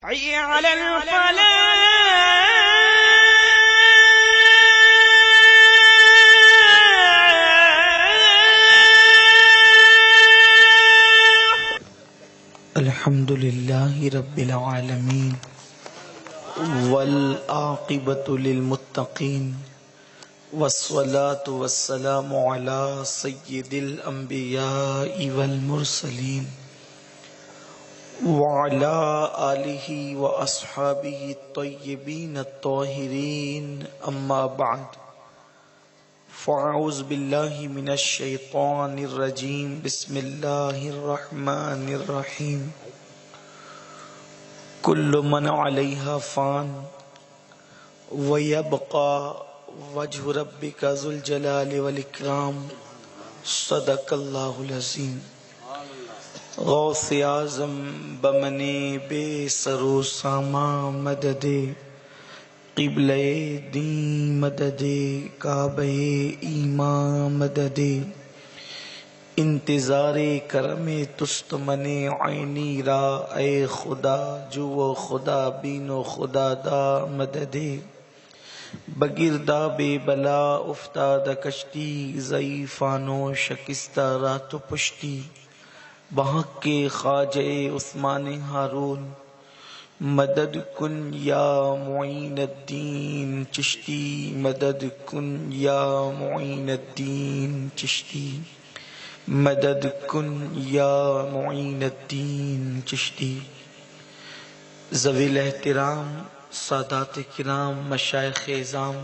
حي على الفلاح. الحمد لله رب العالمين والعاقبة للمتقين والصلاة والسلام على سيد الأنبياء والمرسلين وعلى آله وأصحابه الطيبين الطاهرين أما بعد فأعوذ بالله من الشيطان الرجيم بسم الله الرحمن الرحيم كل من عليها فان ويبقى وجه ربك ذو الجلال والإكرام صدق الله العظيم. غوث اعظم بمنے بے سرو ساما مدد قبلہ دین مدد کعبہ ایمان مدد انتظار کرم تست من عینی را اے خدا جو خدا بین و خدا دا مدد بگردہ بے بلا افتاد کشتی ضعیفانو شکستہ رات و پشتی بحق کے خواجہ عثمان ہارون مدد کن یا معین الدین چشتی مدد کن یا معین الدین چشتی مدد کن یا معین الدین چشتی. ذوی الاحترام سادات کرام مشائخ اعظام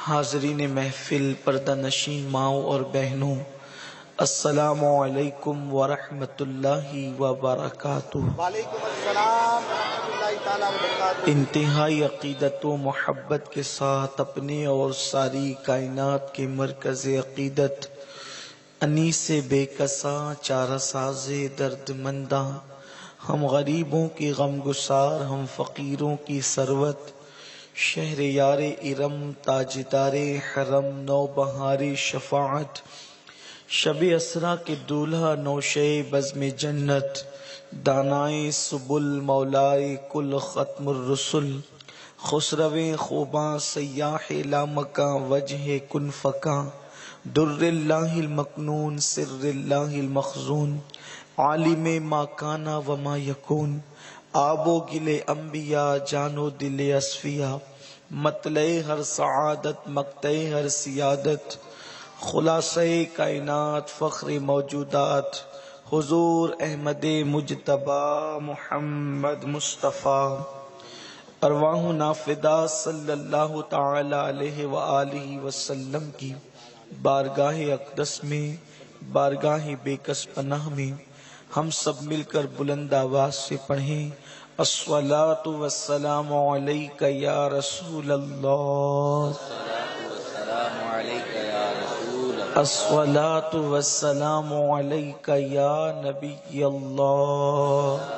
حاضرین محفل پردہ نشین ماؤں اور بہنوں السلام علیکم ورحمۃ اللہ وبرکاتہ. وعلیکم السلام ورحمۃ اللہ تعالی وبرکاتہ. انتہائی عقیدت و محبت کے ساتھ اپنے اور ساری کائنات کے مرکز عقیدت انیس بے کساں چارہ ساز درد منداں ہم غریبوں کی غم گسار ہم فقیروں کی ثروت شہر یار ارم تاجدار حرم نو بہار شفاعت شب اسرا کے دولہا نوشے بزم جنت دانائے سبل مولائے کل ختم الرسل خسرویں خوباں سیاح لامکاں وجہ کن فکاں در اللہ المکنون سر اللہ المخزون عالم ما کانا وما یکون آب و گل انبیاء جان و دل اصفیاء مطلع ہر سعادت مقطع ہر سیادت خلاصہ کائنات فخر موجودات حضور احمد مجتبی محمد مصطفیٰ ارواح نافدہ صلی اللہ تعالی علیہ وآلہ وسلم کی بارگاہ اقدس میں بارگاہ بے کس پناہ میں ہم سب مل کر بلند آواز سے پڑھیں الصلاۃ والسلام علیک یا رسول اللہ الصلاۃ والسلام علیک یا نبی اللہ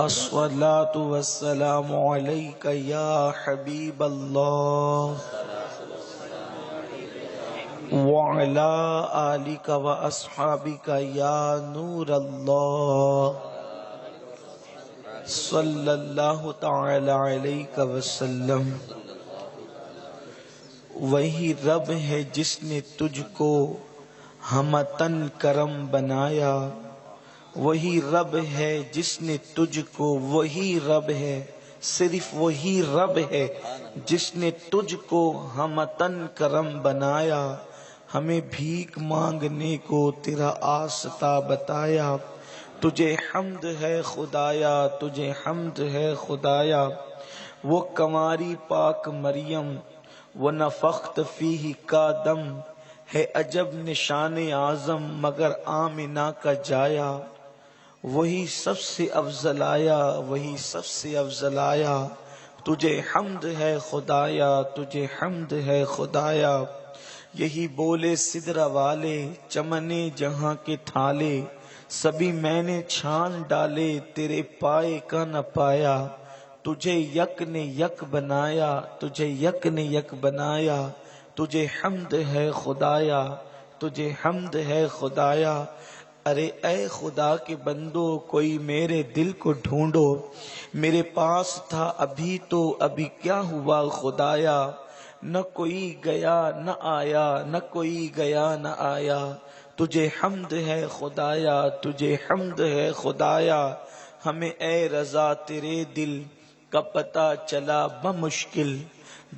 الصلاۃ والسلام علیک یا حبیب اللہ وعلی آلک و اصحابک یا نور اللہ صلی اللہ تعالی علیہ وسلم. وہی رب ہے جس نے تجھ کو ہمتن کرم بنایا وہی رب ہے جس نے تجھ کو وہی رب ہے صرف وہی رب ہے جس نے تجھ کو ہمتن کرم بنایا ہمیں بھیک مانگنے کو تیرا آستہ بتایا تجھے حمد ہے خدایا تجھے حمد ہے خدایا وہ کنواری پاک مریم وَنَفَخْتَ فِيهِ کا دم ہے عجب نشان اعظم مگر آمنہ کا جایا وہی سب سے افضل آیا وہی سب سے افضل آیا تجھے حمد ہے خدایا تجھے حمد ہے خدایا. یہی بولے سدرہ والے چمنے جہاں کے تھالے سبھی میں نے چھان ڈالے تیرے پائے کا نہ پایا تجھے یک نے یک بنایا تجھے یک نے یک بنایا تجھے حمد ہے خدایا تجھے حمد ہے خدایا. ارے اے خدا کے بندو کوئی میرے دل کو ڈھونڈو، میرے پاس تھا ابھی تو ابھی کیا ہوا خدایا، نہ کوئی گیا نہ آیا، نہ کوئی گیا نہ آیا، تجھے حمد ہے خدایا، تجھے حمد ہے خدایا، ہمیں اے رضا تیرے دل کا پتہ چلا بمشکل،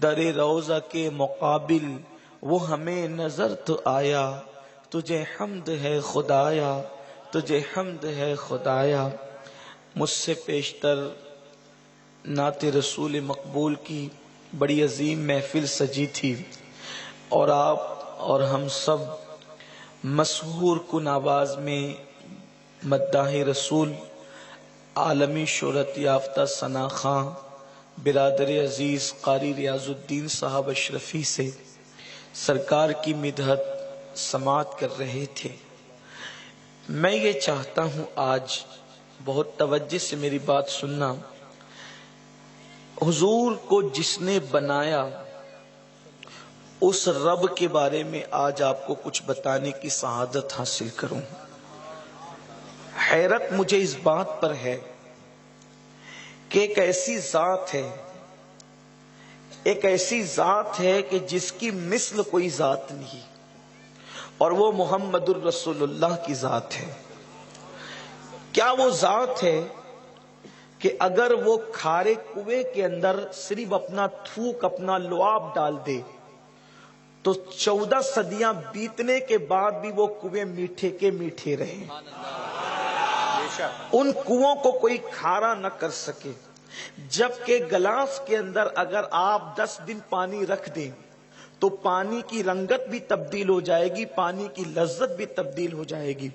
در روضہ کے مقابل وہ ہمیں نظر تو آیا، تجھے حمد ہے خدایا، تجھے حمد ہے خدایا۔ مجھ سے پیشتر نعت رسول مقبول کی بڑی عظیم محفل سجی تھی، اور آپ اور ہم سب مسحور کن آواز میں مداح رسول عالمی شہرت یافتہ ثنا خان برادر عزیز قاری ریاض الدین صاحب اشرفی سے سرکار کی مدحت سماعت کر رہے تھے۔ میں یہ چاہتا ہوں آج بہت توجہ سے میری بات سننا، حضور کو جس نے بنایا اس رب کے بارے میں آج آپ کو کچھ بتانے کی سعادت حاصل کروں۔ حیرت مجھے اس بات پر ہے کہ ایک ایسی ذات ہے، ایک ایسی ذات ہے کہ جس کی مثل کوئی ذات نہیں، اور وہ محمد الرسول اللہ کی ذات ہے۔ کیا وہ ذات ہے کہ اگر وہ کھارے کنویں کے اندر صرف اپنا تھوک، اپنا لعاب ڈال دے تو 14 صدیاں بیتنے کے بعد بھی وہ کنویں میٹھے کے میٹھے رہیں، ان کنووں کو کوئی کھارا نہ کر سکے؟ جبکہ گلاس کے اندر اگر آپ 10 دن پانی رکھ دیں تو پانی کی رنگت بھی تبدیل ہو جائے گی، پانی کی لذت بھی تبدیل ہو جائے گی۔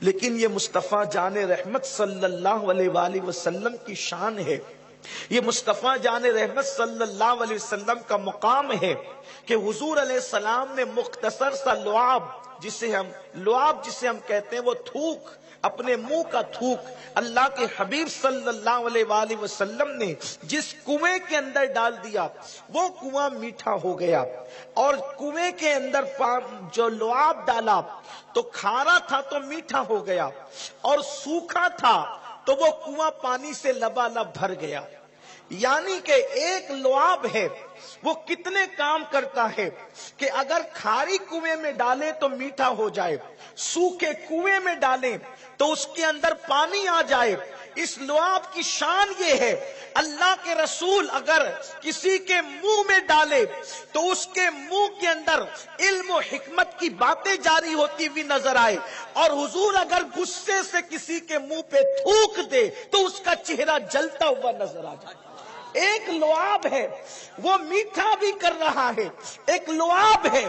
لیکن یہ مصطفیٰ جان رحمت صلی اللہ علیہ وآلہ وسلم کی شان ہے، یہ مصطفیٰ جان رحمت صلی اللہ علیہ وسلم کا مقام ہے کہ حضور علیہ السلام نے مختصر سا لعاب جسے ہم کہتے ہیں وہ تھوک، اپنے منہ کا تھوک اللہ کے حبیب صلی اللہ علیہ وآلہ وسلم نے جس کنویں کے اندر ڈال دیا وہ کنواں میٹھا ہو گیا، اور کنویں کے اندر جو لعاب ڈالا تو کھارا تھا تو میٹھا ہو گیا، اور سوکھا تھا تو وہ کنواں پانی سے لبالب بھر گیا۔ یعنی کہ ایک لعاب ہے وہ کتنے کام کرتا ہے کہ اگر کھاری کنویں میں ڈالے تو میٹھا ہو جائے، سوکھے کنویں میں ڈالیں تو اس کے اندر پانی آ جائے۔ اس لعاب کی شان یہ ہے، اللہ کے رسول اگر کسی کے منہ میں ڈالے تو اس کے منہ کے اندر علم و حکمت کی باتیں جاری ہوتی ہوئی نظر آئے، اور حضور اگر غصے سے کسی کے منہ پہ تھوک دے تو اس کا چہرہ جلتا ہوا نظر آ جائے۔ ایک لعاب ہے وہ میٹھا بھی کر رہا ہے، ایک لعاب ہے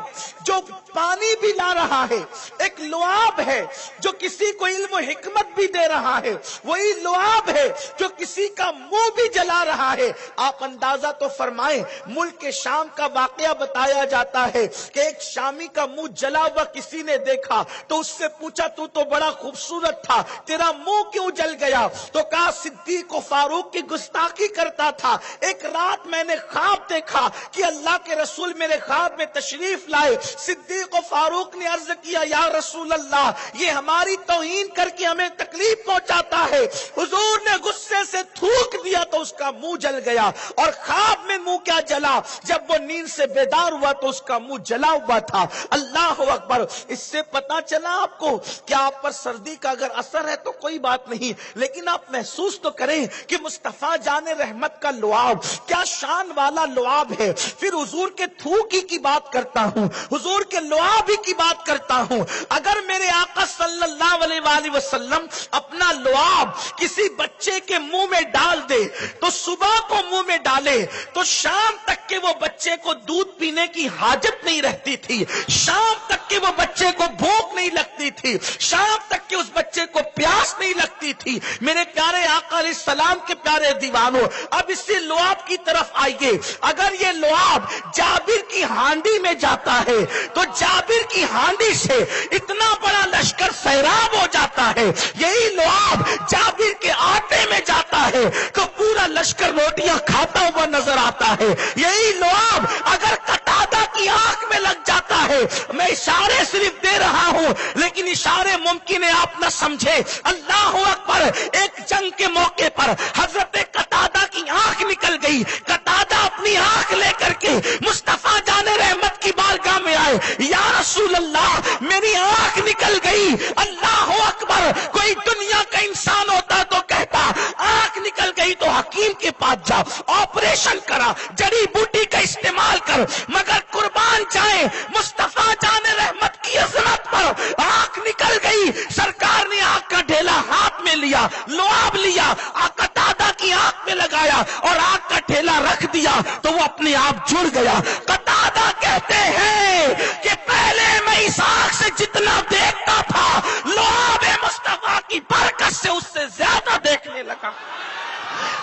جو پانی بھی لا رہا ہے، ایک لعاب ہے جو کسی کو علم و حکمت بھی دے رہا ہے، وہی لعاب ہے جو کسی کا منہ بھی جلا رہا ہے۔ آپ اندازہ تو فرمائیں، ملک شام کا واقعہ بتایا جاتا ہے کہ ایک شامی کا منہ جلا ہوا کسی نے دیکھا تو اس سے پوچھا تو بڑا خوبصورت تھا، تیرا منہ کیوں جل گیا؟ تو کہا صدیق و فاروق کی گستاخی کرتا تھا، ایک رات میں نے خواب دیکھا کہ اللہ کے رسول میرے خواب میں تشریف لائے، صدیق و فاروق نے عرض کیا یا رسول اللہ یہ ہماری توہین کر کے ہمیں تکلیف پہنچاتا ہے، حضور نے غصے سے تھوک دیا تو اس کا منہ جل گیا، اور خواب میں منہ کیا جلا؟ جب وہ نیند سے بیدار ہوا تو اس کا منہ جلا ہوا تھا۔ اللہ اکبر! اس سے پتا چلا آپ کو کہ آپ پر سردی کا اگر اثر ہے تو کوئی بات نہیں، لیکن آپ محسوس تو کریں کہ مصطفیٰ جان رحمت کا لعاب کیا شان والا لعاب ہے۔ پھر حضور کے تھوکی کی بات کرتا ہوں، حضور کے لعاب کی بات کرتا ہوں۔ اگر میرے آقا صلی اللہ علیہ وآلہ وسلم اپنا لعاب کسی بچے کے منہ میں ڈال دے تو صبح کو منہ میں ڈالے تو شام تک کے وہ بچے کو دودھ پینے کی حاجت نہیں رہتی تھی، شام تک کے وہ بچے کو بھوک نہیں لگتی تھی، شام تک کے اس بچے کو پیاس نہیں لگتی تھی۔ میرے پیارے آقا علیہ السلام کے پیارے دیوانوں، اب اسی لعاب کی طرف آئیے۔ اگر یہ لعاب جابر کی ہانڈی میں جاتا ہے تو جابر کی ہانڈی سے اتنا بڑا لشکر سیراب ہو جاتا ہے، یہی لعاب جابر کے آٹے میں جاتا ہے تو پورا لشکر روٹیاں کھاتا ہوا نظر آتا ہے، یہی لعاب اگر قتادہ کی آنکھ میں لگ جاتا ہے ہے. میں اشارے صرف دے رہا ہوں لیکن اشارے ممکن ہے آپ نہ سمجھے. اللہ اکبر. ایک جنگ کے موقع پر حضرت قتادہ کی آنکھ نکل گئی. قتادہ اپنی آنکھ لے کر کے مصطفیٰ جان رحمت کی بارگاہ میں آئے. یا رسول اللہ میری آنکھ نکل گئی. اللہ اکبر. کوئی دنیا کا انسان ہوتا تو کہتا آنکھ نکل گئی تو حکیم کے پاس جا, آپریشن کرا, جڑی بوٹی کا استعمال کر, مگر قربان جائیں مصطفیٰ جان رحمت کی عظمت پر. آنکھ نکل گئی, سرکار نے آنکھ کا ڈھیلا ہاتھ میں لیا, لعاب لیا, قتادہ کی آنکھ میں لگایا اور آنکھ کا ڈھیلا رکھ دیا تو وہ اپنے آپ جڑ گیا. قتادہ کہتے ہیں کہ پہلے میں اس آنکھ سے جتنا دیکھتا تھا لعاب مصطفیٰ کی برکت سے اس سے زیادہ دیکھنے لگا.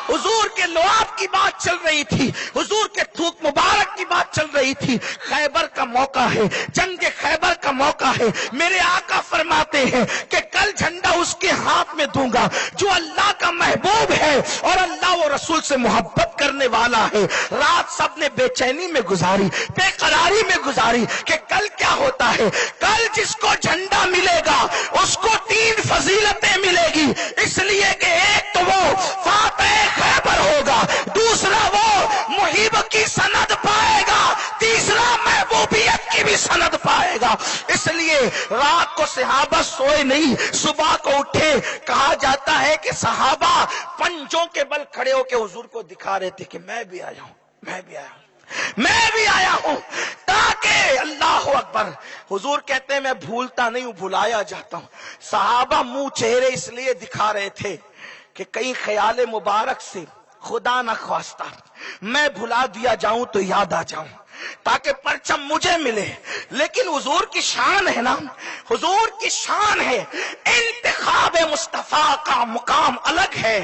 حضور کے لعاب کی بات چل رہی تھی, حضور کے تھوک مبارک کی بات چل رہی تھی. خیبر کا موقع ہے, جنگ خیبر کا موقع ہے. میرے آقا فرماتے ہیں کہ کل جھنڈا اس کے ہاتھ میں دوں گا جو اللہ کا محبوب ہے اور اللہ و رسول سے محبت کرنے والا ہے. رات سب نے بے چینی میں گزاری, بے قراری میں گزاری کہ کل کیا ہوتا ہے. کل جس کو جھنڈا ملے گا اس کو 3 فضیلتیں ملے گی, اس لیے کہ ایک تو وہ فاتح خیبر ہوگا, دوسرا وہ محب کی سند پائے گا, تیسرا محبوبیت کی بھی سند پائے گا. اس لیے رات کو صحابہ سوئے نہیں, صبح کو اٹھے. کہا جاتا ہے کہ صحابہ پنجوں کے بل کھڑے ہو کے حضور کو دکھا رہے تھے کہ میں بھی آیا ہوں, میں بھی آیا ہوں, میں بھی آیا ہوں, تاکہ اللہ اکبر. حضور کہتے ہیں میں بھولتا نہیں ہوں, بھلایا جاتا ہوں. صحابہ منہ چہرے اس لیے دکھا رہے تھے کہ کہیں خیال مبارک سے خدا نہ خواستہ میں بھلا دیا جاؤں تو یاد آ جاؤں, تاکہ پرچم مجھے ملے. لیکن حضور کی شان ہے نا, حضور کی شان ہے. انتخاب مصطفیٰ کا مقام الگ ہے.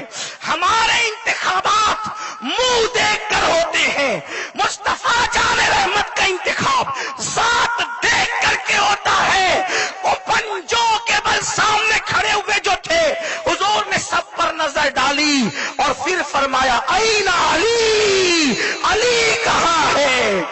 ہمارے انتخابات منہ دیکھ کر ہوتے ہیں, مصطفیٰ جان رحمت کا انتخاب ذات دیکھ کر کے ہوتا ہے. وہ پنجوں کے بل سامنے کھڑے ہوئے جو تھے, حضور نے سب پر نظر ڈالی اور پھر فرمایا این علی, علی کہاں ہے,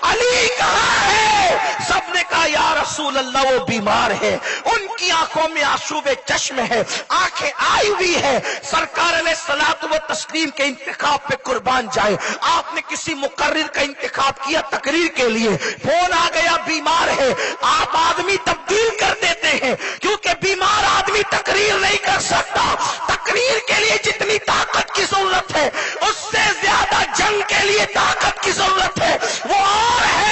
علی کہاں ہے. سب نے کہا یا رسول اللہ وہ بیمار ہے, ان کی آنکھوں میں آشوب چشم ہے, آنکھیں آئی ہوئی ہے. سرکار علیہ الصلوۃ والتسلیم کے انتخاب پہ قربان جائے. آپ نے کسی مقرر کا انتخاب کیا تقریر کے لیے, فون آ گیا بیمار ہے. آپ آدمی تبدیل کر دیتے ہیں کیونکہ بیمار آدمی تقریر نہیں کر سکتا. تقریر کے لیے جتنی طاقت کی ضرورت ہے اس سے زیادہ جنگ کے لیے طاقت کی ضرورت ہے. وہ اور ہے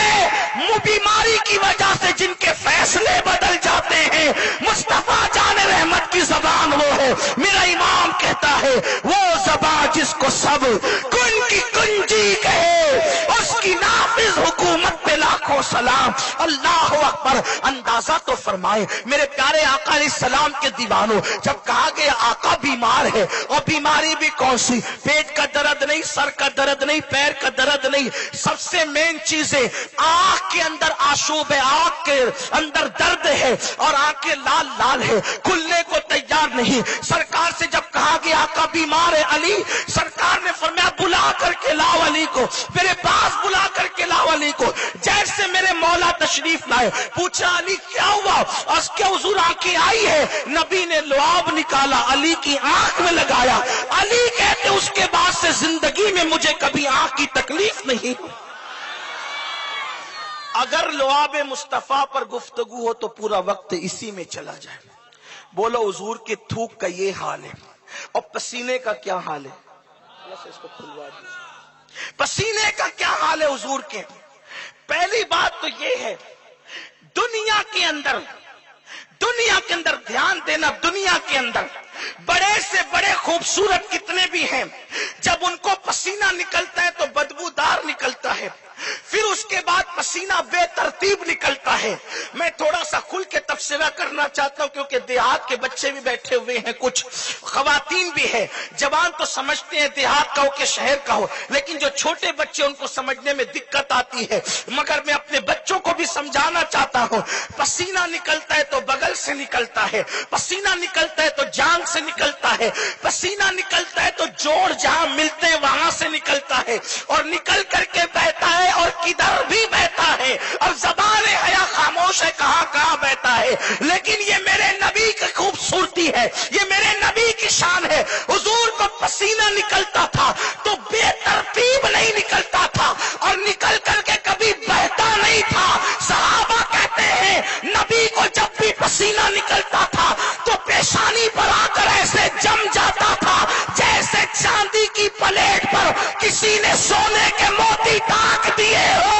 بیماری کی وجہ سے جن کے فیصلے بدل جاتے ہیں. مصطفیٰ جان رحمت کی زبان وہ ہے, میرا امام کہتا ہے وہ زبان جس کو سب کن کی کنجی کہے اس کی نافذ حکومت پہ لاکھوں سلام. اللہ اکبر. اندازہ تو فرمائے میرے پیارے آقا علیہ السلام کے دیوانوں, جب کہا گیا آقا بیمار ہے, اور بیماری بھی کون سی, پیٹ کا درد نہیں, سر کا درد نہیں, پیر کا درد نہیں, سب سے مین چیز ہے آنکھ کے اندر آشوب ہے, آنکھ کے اندر درد ہے اور آنکھیں لال لال ہے, کھلنے کو تیار نہیں. سرکار سے جب کہا گیا آقا بیمار ہے علی, سرکار نے فرمایا بلا کر کے لاؤ علی کو, میرے پاس بلا کر کے لاؤ علی کو. جیسے میرے مولا تشریف لائے, پوچھا علی کیا ہوا, اس کے حضور آنکھیں آئی ہے. نبی نے لعاب نکالا, علی کی آنکھ میں لگایا. علی کہتے اس کے بعد سے زندگی میں مجھے کبھی آنکھ کی تکلیف نہیں. اگر لعاب مصطفیٰ پر گفتگو ہو تو پورا وقت اسی میں چلا جائے. بولو حضور کے تھوک کا یہ حال ہے, اور پسینے کا کیا حال ہے, اس کو کھلوا دیجیے. پسینے کا کیا حال ہے حضور کے. پہلی بات تو یہ ہے دنیا کے اندر دھیان دینا, دنیا کے اندر بڑے سے بڑے خوبصورت کتنے بھی ہیں, جب ان کو پسینہ نکلتا ہے تو بدبودار نکلتا ہے, پھر اس کے بعد پسینہ بے ترتیب نکلتا ہے. میں تھوڑا سا کھل کے تبصرہ کرنا چاہتا ہوں کیونکہ دیہات کے بچے بھی بیٹھے ہوئے ہیں, کچھ خواتین بھی ہیں. جوان تو سمجھتے ہیں دیہات کا ہو کہ شہر کا ہو, لیکن جو چھوٹے بچے ان کو سمجھنے میں دقت آتی ہے, مگر میں اپنے بچوں کو بھی سمجھانا چاہتا ہوں. پسینہ نکلتا ہے تو بغل سے نکلتا ہے, پسینہ نکلتا ہے تو جان سے نکلتا ہے, پسینہ نکلتا ہے تو جوڑ جہاں ملتے ہیں وہاں سے نکلتا ہے, اور نکل کر کے بہتا ہے اور کدھر بھی بہتا ہے. اور زبان حیا خاموش ہے کہاں کہاں بہتا ہے، لیکن یہ میرے نبی کی خوبصورتی ہے، یہ میرے نبی کی شان ہے۔ حضور کو پسینہ نکلتا تھا تو بے ترتیب نہیں نکلتا تھا، اور نکل کر کے کبھی بہتا نہیں تھا۔ صحابہ کہتے ہیں نبی کو جب بھی پسینہ نکلتا تھا تو پیشانی پر آ کر ایسے جم جاتا تھا جیسے چاندی کی پلیٹ پر کسی نے سونے کے موتی ٹاک دیے ہو۔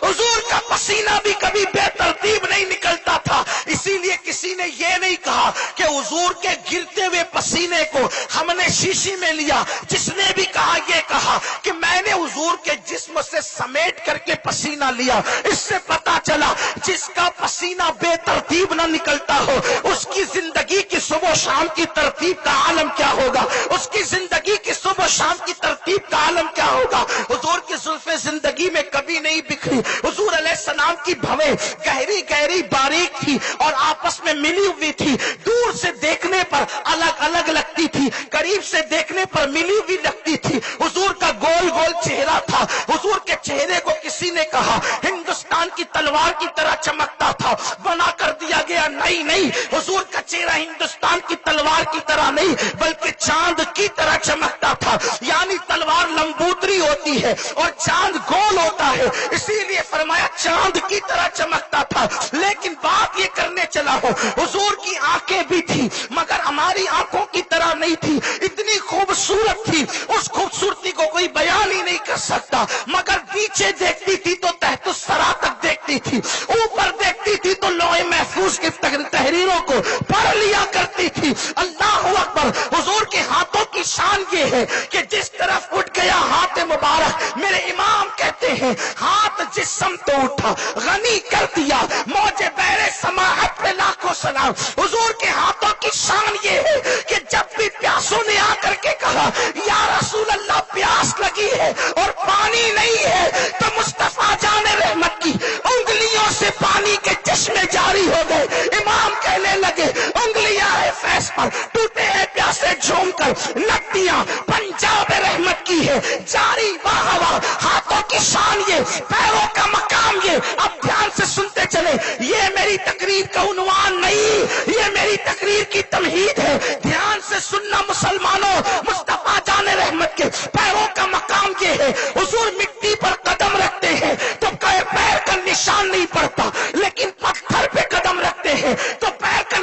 حضور کا پسینہ بھی کبھی بے ترتیب نہیں نکلتا تھا، اسی لیے کسی نے یہ نہیں کہا کہ حضور کے گرتے ہوئے پسینے کو ہم نے شیشی میں لیا۔ جس نے بھی کہا یہ کہا کہ میں نے حضور کے جسم سے سمیٹ کر کے پسینہ لیا۔ اس سے پتا چلا جس کا پسینہ بے ترتیب نہ نکلتا ہو اس کی زندگی کی صبح و شام کی ترتیب کا عالم کیا ہوگا، اس کی زندگی کی صبح و شام کی ترتیب کا عالم کیا ہوگا۔ حضور کی زلفیں زندگی میں کبھی نہیں بکھری۔ حضور علیہ السلام کی بھویں گہری گہری باریک تھی اور آپس میں ملی ہوئی تھی، دور سے دیکھنے پر الگ الگ لگتی تھی، قریب سے دیکھنے پر ملی ہوئی لگتی تھی۔ حضور کا گول گول چہرہ تھا، حضور کے چہرے کو کسی نے کہا ہندوستان کی تلوار کی طرح چمکتا تھا، بنا کر دیا گیا۔ نہیں، حضور کا چہرہ ہندوستان کی تلوار کی طرح نہیں بلکہ چاند کی طرح چمکتا تھا، یعنی تلوار لمبوتری ہوتی ہے اور چاند گول ہوتا ہے، اسی لیے فرمایا چاند کی طرح چمکتا تھا۔ لیکن بات یہ کرنے چلا ہوں، حضور کی آنکھیں بھی تھی مگر ہماری آنکھوں کی طرح نہیں تھی، اتنی خوبصورت تھی اس خوبصورتی کو کوئی بیان ہی نہیں کر سکتا۔ مگر پیچھے دیکھتی تھی تو تحت الثری تک دیکھتی تھی، اوپر دیکھتی تھی تو لوح محفوظ کی تحریروں کو پڑھ لیا کرتی تھی۔ اللہ اکبر۔ حضور کے ہاتھوں کی شان یہ ہے کہ جس طرف اٹھ گیا ہاتھ مبارک، میرے امام کہتے ہیں ہاتھ جس سمت اٹھا غنی کر دیا، موج بحر سماحت پہ لاکھوں سلام۔ حضور کے ہاتھوں کی شان یہ ہے کہ جب بھی پیاسوں نے آ کر کے کہا یا رسول اللہ پیاس لگی ہے اور پانی نہیں ہے، تو مصطفیٰ جان رحمت کی انگلیوں سے پانی کے چشمے جاری ہو گئے۔ امام کہنے لگے انگلیاں ہے فیض پر، ٹوٹے ہیں پیاسے جھوم کر، ندیاں پنجاب رحمت کی ہے جاری واہ واہ۔ ہاتھوں کی شان یہ، پیروں کا مقام یہ۔ اب دھیان سے سنتے چلے، یہ میری تقریر کا عنوان نہیں، یہ میری تقریر کی تمہید ہے۔ دھیان سے سننا مسلمانوں، مصطفیٰ جان رحمت کے پیروں کا مقام یہ ہے۔ حضور مٹی پر قدم رکھتے ہیں تو پیر کا نشان نہیں پڑتا، لیکن پتھر پہ قدم رکھتے ہیں تو پیر کا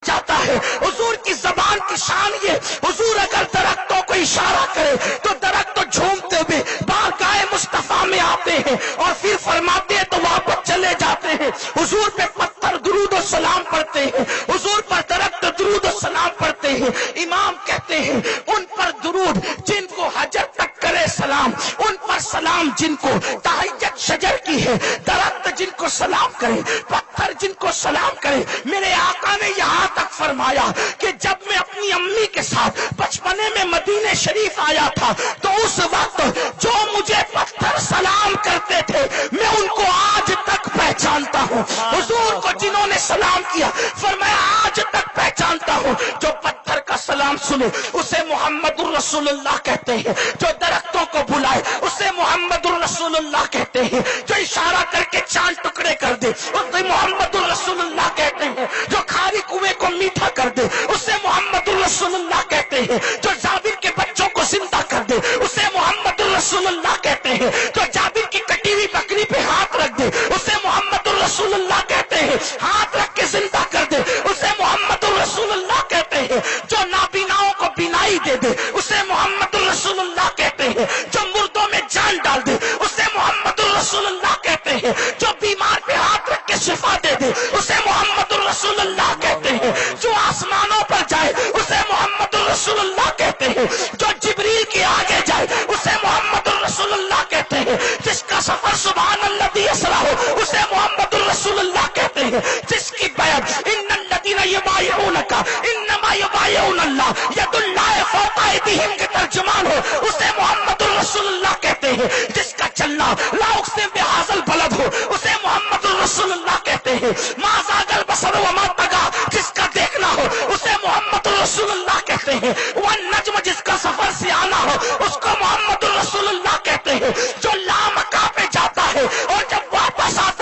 جاتا ہے۔ حضور کی زبان کی شان یہ، حضور اگر درختوں کو اشارہ کرے تو درخت تو جھومتے ہوئے بارگاہ مصطفیٰ میں آتے ہیں اور پھر فرماتے ہیں تو واپس چلے جاتے ہیں۔ حضور پہ پتھر درود و سلام پڑھتے ہیں، حضور پر درخت درود و سلام پڑھتے ہیں۔ امام کہتے ہیں ان پر درود جن کو حجر تک کرے سلام، ان پر سلام جن کو تحیت شجر کی ہے، درخت جن کو سلام کرے، پتھر جن کو سلام کرے۔ میرے آقا نے یہاں تک فرمایا کہ جب میں اپنی امی کے ساتھ بچپنے میں مدینے شریف آیا تھا تو اس وقت جو مجھے پتھر سلام کرتے تھے میں ان کو آج تک پہچانتا ہوں۔ حضور کو جنہوں نے سلام کیا فرمایا آج تک پہچانتا ہوں۔ جو پتھر کا سلام سنے اسے محمد الرسول اللہ کہتے ہیں، جو درختوں کو بلائے اسے محمد الرسول اللہ کہتے ہیں، جو اشارہ کر کے چاند ٹکڑے کر دے اسے محمد الرسول اللہ کہتے ہیں، جو کھاری کنویں کو میٹھا کر دے اسے محمد الرسول اللہ کہتے ہیں، جو جابر کے بچوں کو زندہ کر دے اسے محمد الرسول اللہ کہتے ہیں، جو جابر کی کٹی ہوئی بکری پہ ہاتھ رکھ دے اسے محمد الرسول اللہ کہتے ہیں، ہاتھ رکھ کے زندہ کر دے اسے محمد الرسول اللہ کہتے ہیں، جو نابیناؤں کو بینائی دے دے اسے محمد الرسول اللہ کہتے ہیں، جو مردوں میں جان ڈال دے اسے محمد الرسول اللہ کہتے ہیں، جو بیمار پہ ہاتھ رکھ کے شفا دے دے اسے محمد الرسول اللہ کہتے ہیں، جو آسمانوں پر جائے اسے محمد الرسول اللہ کہتے ہیں، جو جبریل کے آگے جائے اسے محمد الرسول اللہ کہتے ہیں، جس کا سفر سبحان الذی اسرا ہو اسے محمد الرسول اللہ کہتے ہیں، جس کی بیعت ان الذین یبایعونک انما یبایعون اللہ ید اللہ فوق ایدیہم کے ترجمان ہو اسے محمد الرسول اللہ کہتے ہیں، جس کا چلنا لا اقسم بہذا البلد ہو اسے محمد الرسول اللہ کہتے ہیں، ما زاغ البصر وما طغی جس کا دیکھنا ہو اسے محمد الرسول اللہ کہتے ہیں، والنجم جس کا سفر سے آنا ہو اس کو محمد الرسول اللہ کہتے ہیں، جو لامکہ پہ جاتا ہے اور جب واپس آتا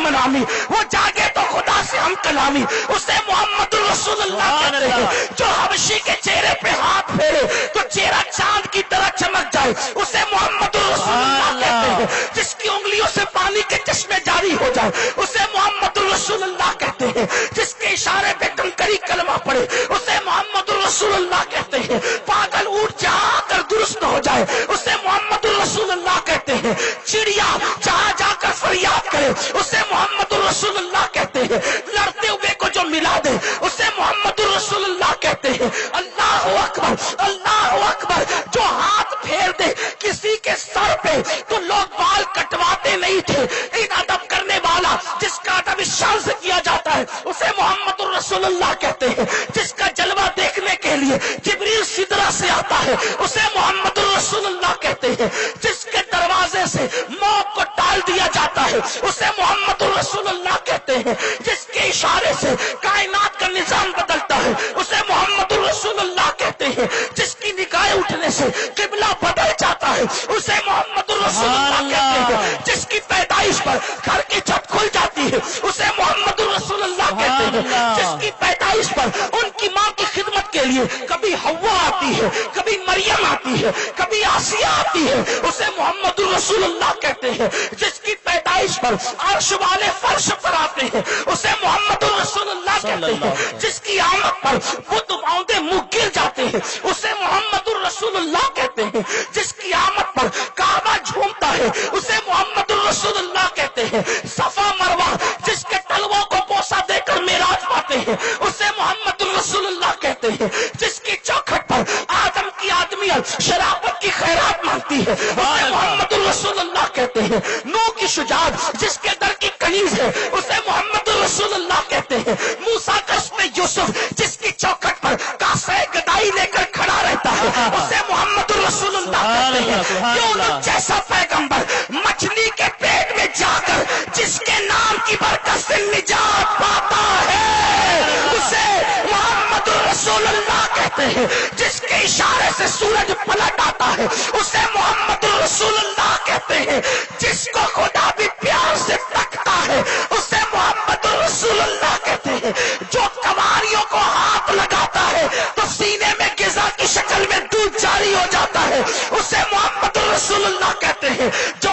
منامی، وہ جاگے تو خدا سے ہم کلامی، اسے محمد رسول اللہ کہتے ہیں۔ جو حبشی کے چہرے پہ ہاتھ پھیرے تو چہرہ چاند کی طرح چمک جائے، اسے محمد رسول اللہ کہتے ہیں۔ جس کی انگلیوں سے پانی کے چشمے جاری ہو جائے، اسے محمد رسول اللہ کہتے ہیں۔ جس کے اشارے پہ کنکری کلمہ پڑے، اسے محمد رسول اللہ کہتے ہیں۔ پاگل اونٹ جہاں کر درست ہو جائے، اسے محمد رسول اللہ کہتے ہیں۔ چڑیا جہاں جا کر فریاد کرے، اسے محمد رسول اللہ کہتے ہیں۔ لڑتے ہوئے کو جو ملا دے، اسے محمد رسول اللہ کہتے ہیں۔ اللہ اکبر، اللہ اکبر۔ جو ہاتھ پھیر دے کسی کے سر پہ تو لوگ بال کٹواتے نہیں تھے، ایک ادب کرنے والا جس کا ادب اس شان سے کیا جاتا ہے، اسے محمد رسول اللہ کہتے ہیں۔ جس کا جلوہ دیکھنے کے لیے جبریل سدرہ سے آتا ہے، اسے محمد رسول اللہ کہتے ہیں۔ جس کے دروازے سے موت کو ٹال دیا جاتا ہے، اسے محمد رسول اللہ کہتے ہیں۔ جس کے اشارے سے کائنات کا نظام بدلتا ہے، اسے محمد رسول اللہ کہتے ہیں۔ جس کی نگاہیں اٹھنے سے قبلہ بدل جاتا ہے، اسے محمد رسول اللہ کہتے ہیں۔ جس کی پیدائش پر گھر کی چھت کھل جاتی ہے، اسے محمد رسول اللہ کہتے ہیں۔ جس کی پیدائش پر ان کی ماں کی خدمت کے لیے کبھی حوا آتی ہے، کبھی مریم آتی ہے، کبھی آسیہ آتی ہے، اسے محمد رسول اللہ کہتے ہیں۔ جس کی پیدائش پر عرش والے فرش پر آتے ہیں، اسے محمد رسول اللہ کہتے ہیں۔ جس کی آمد پر بت باؤندے منہ گر جاتے ہیں، اسے محمد رسول اللہ کہتے ہیں۔ جس کی آمد پر کعبہ جھومتا ہے، اسے محمد رسول اللہ کہتے ہیں۔ صفا مروہ جس کے تلووں کو بوسہ دے کر معراج پاتے ہیں، اسے محمد رسول اللہ کہتے ہیں۔ جس کی چوکھٹ پر آدم کی آدمیت شرافت کی خیرات مانگتی ہے، اسے محمد رسول اللہ کہتے ہیں۔ نوح کی شجاعت جس کے در کی کنیز ہے، اسے محمد رسول اللہ کہتے ہیں۔ موسیٰ کا اسم یوسف جس کی چوکھٹ پر کاسے گدائی لے کر کھڑا رہتا ہے، اسے محمد رسول اللہ کہتے ہیں۔ یونس جیسا پیغمبر مچھلی کے پیٹ میں جا کر جس کے نام کی برکت سے نجات پاتا ہے، اسے محمد رسول اللہ کہتے ہیں۔ جس کے اشارے سے سورج پلٹ آتا ہے، اسے محمد رسول اللہ کہتے ہیں۔ جس کو خدا بھی پیار سے تکتا ہے، اسے محمد رسول اللہ کہتے ہیں۔ جو کنواریوں کو ہاتھ لگاتا ہے تو سینے میں غذا کی شکل میں دودھ جاری ہو جاتا ہے، اسے محمد رسول اللہ کہتے ہیں۔ جو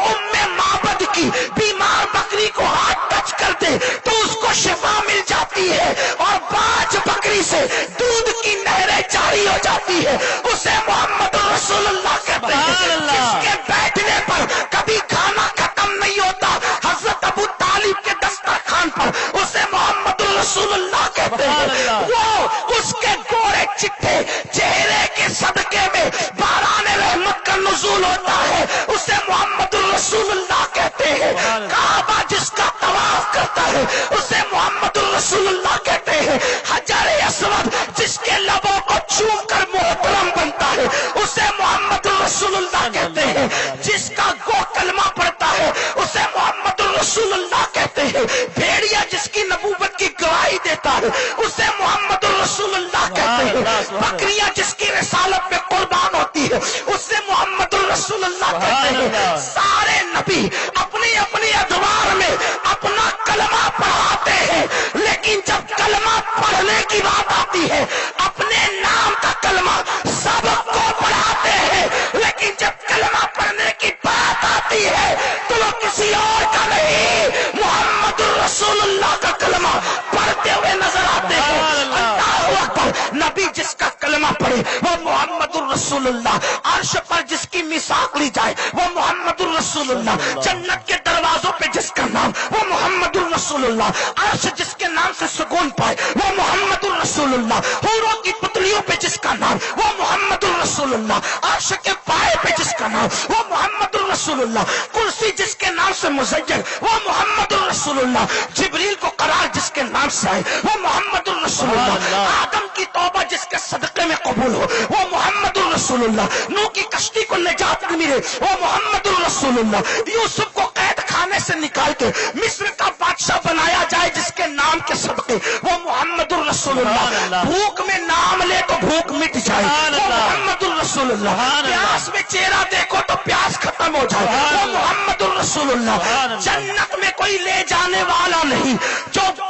معبد کی بیمار بکری کو ہاتھ ٹچ کر دے تو اس کو شفا مل جاتی ہے اور باج بکری سے دودھ کی نہریں جاری ہو جاتی ہے، اسے محمد رسول اللہ کہتے ہیں۔ جس کے بیٹھنے پر کبھی کھانا ختم نہیں ہوتا، حضرت ابو طالب کے دسترخوان پر، اسے محمد رسول اللہ کہتے ہیں۔ وہ اس کے گورے چٹھے چہرے کے صدقے میں باران رحمت کا نزول ہوتا ہے، اسے محمد رسول اللہ کہتے ہیں۔ کعبہ جس کا طواف کرتا ہے، اسے محمد رسول اللہ کہتے ہیں۔ حجر اسود جس کے لبوں کو چوم کر محترم بنتا ہے، اسے محمد رسول اللہ کہتے ہیں۔ جس کا گو کلمہ پڑھتا ہے، اسے محمد رسول اللہ کہتے ہیں۔ بھیڑیا جس کی نبوت کی گواہی دیتا ہے، اسے محمد رسول اللہ کہتے ہیں۔ بکریاں جس کی رسالت میں قربان ہوتی ہے، اسے محمد رسول اللہ کہتے ہیں۔ سارے نبی اپنی اپنی ادوار میں اپنا کلمہ پڑھاتے ہیں، لیکن جب کلمہ پڑھنے کی بات آتی ہے، اپنے نام کا کلمہ سب کو پڑھاتے ہیں، لیکن جب کلمہ پڑھنے کی بات آتی ہے تو وہ کسی اور کا نہیں، محمد رسول اللہ کا کلمہ پڑھتے ہوئے نظر آتے ہیں۔ اللہ اکبر۔ نبی جس کا کلمہ پڑھے وہ محمد الرسول اللہ۔ عرش پر جس کی میثاق لی جائے وہ محمد الرسول اللہ۔ جنت کے دروازوں پہ جس کا نام وہ محمد الرسول اللہ۔ عرش جس کے نام سے سکون پائے وہ محمد الرسول اللہ۔ حوروں کی پتلیوں پہ جس کا نام وہ محمد الرسول اللہ۔ عرش کے پائے پہ جس کا نام وہ محمد الرسول اللہ۔ کرسی جس کے نام سے مزین وہ محمد الرسول اللہ۔ جبریل کو قرار جس کے نام سے آئے وہ محمد الرسول اللہ۔ آدم کی توبہ جس کے صدقے میں قبول ہو وہ محمد الرسول اللہ۔ نوح کی کشتی کو نجات ملے وہ محمد الرسول اللہ۔ یوسف کو قید خانے سے نکال کے مصر کا بادشاہ بنایا جائے جس کے نام کے صدقے وہ محمد الرسول اللہ۔ بھوک میں نام لے تو بھوک مٹ جائے وہ محمد الرسول اللہ۔ پیاس میں چہرہ دیکھو تو پیاس ختم ہو جائے وہ محمد الرسول اللہ۔ جنت میں کوئی لے جانے والا نہیں جو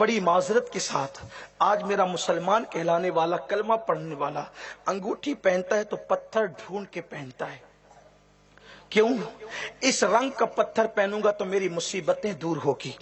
بڑی معذرت کے ساتھ آج میرا مسلمان کہلانے والا، کلمہ پڑھنے والا، انگوٹھی پہنتا ہے تو پتھر ڈھونڈ کے پہنتا ہے. کیوں؟ اس رنگ کا پتھر پہنوں گا تو میری مصیبتیں دور ہوگی،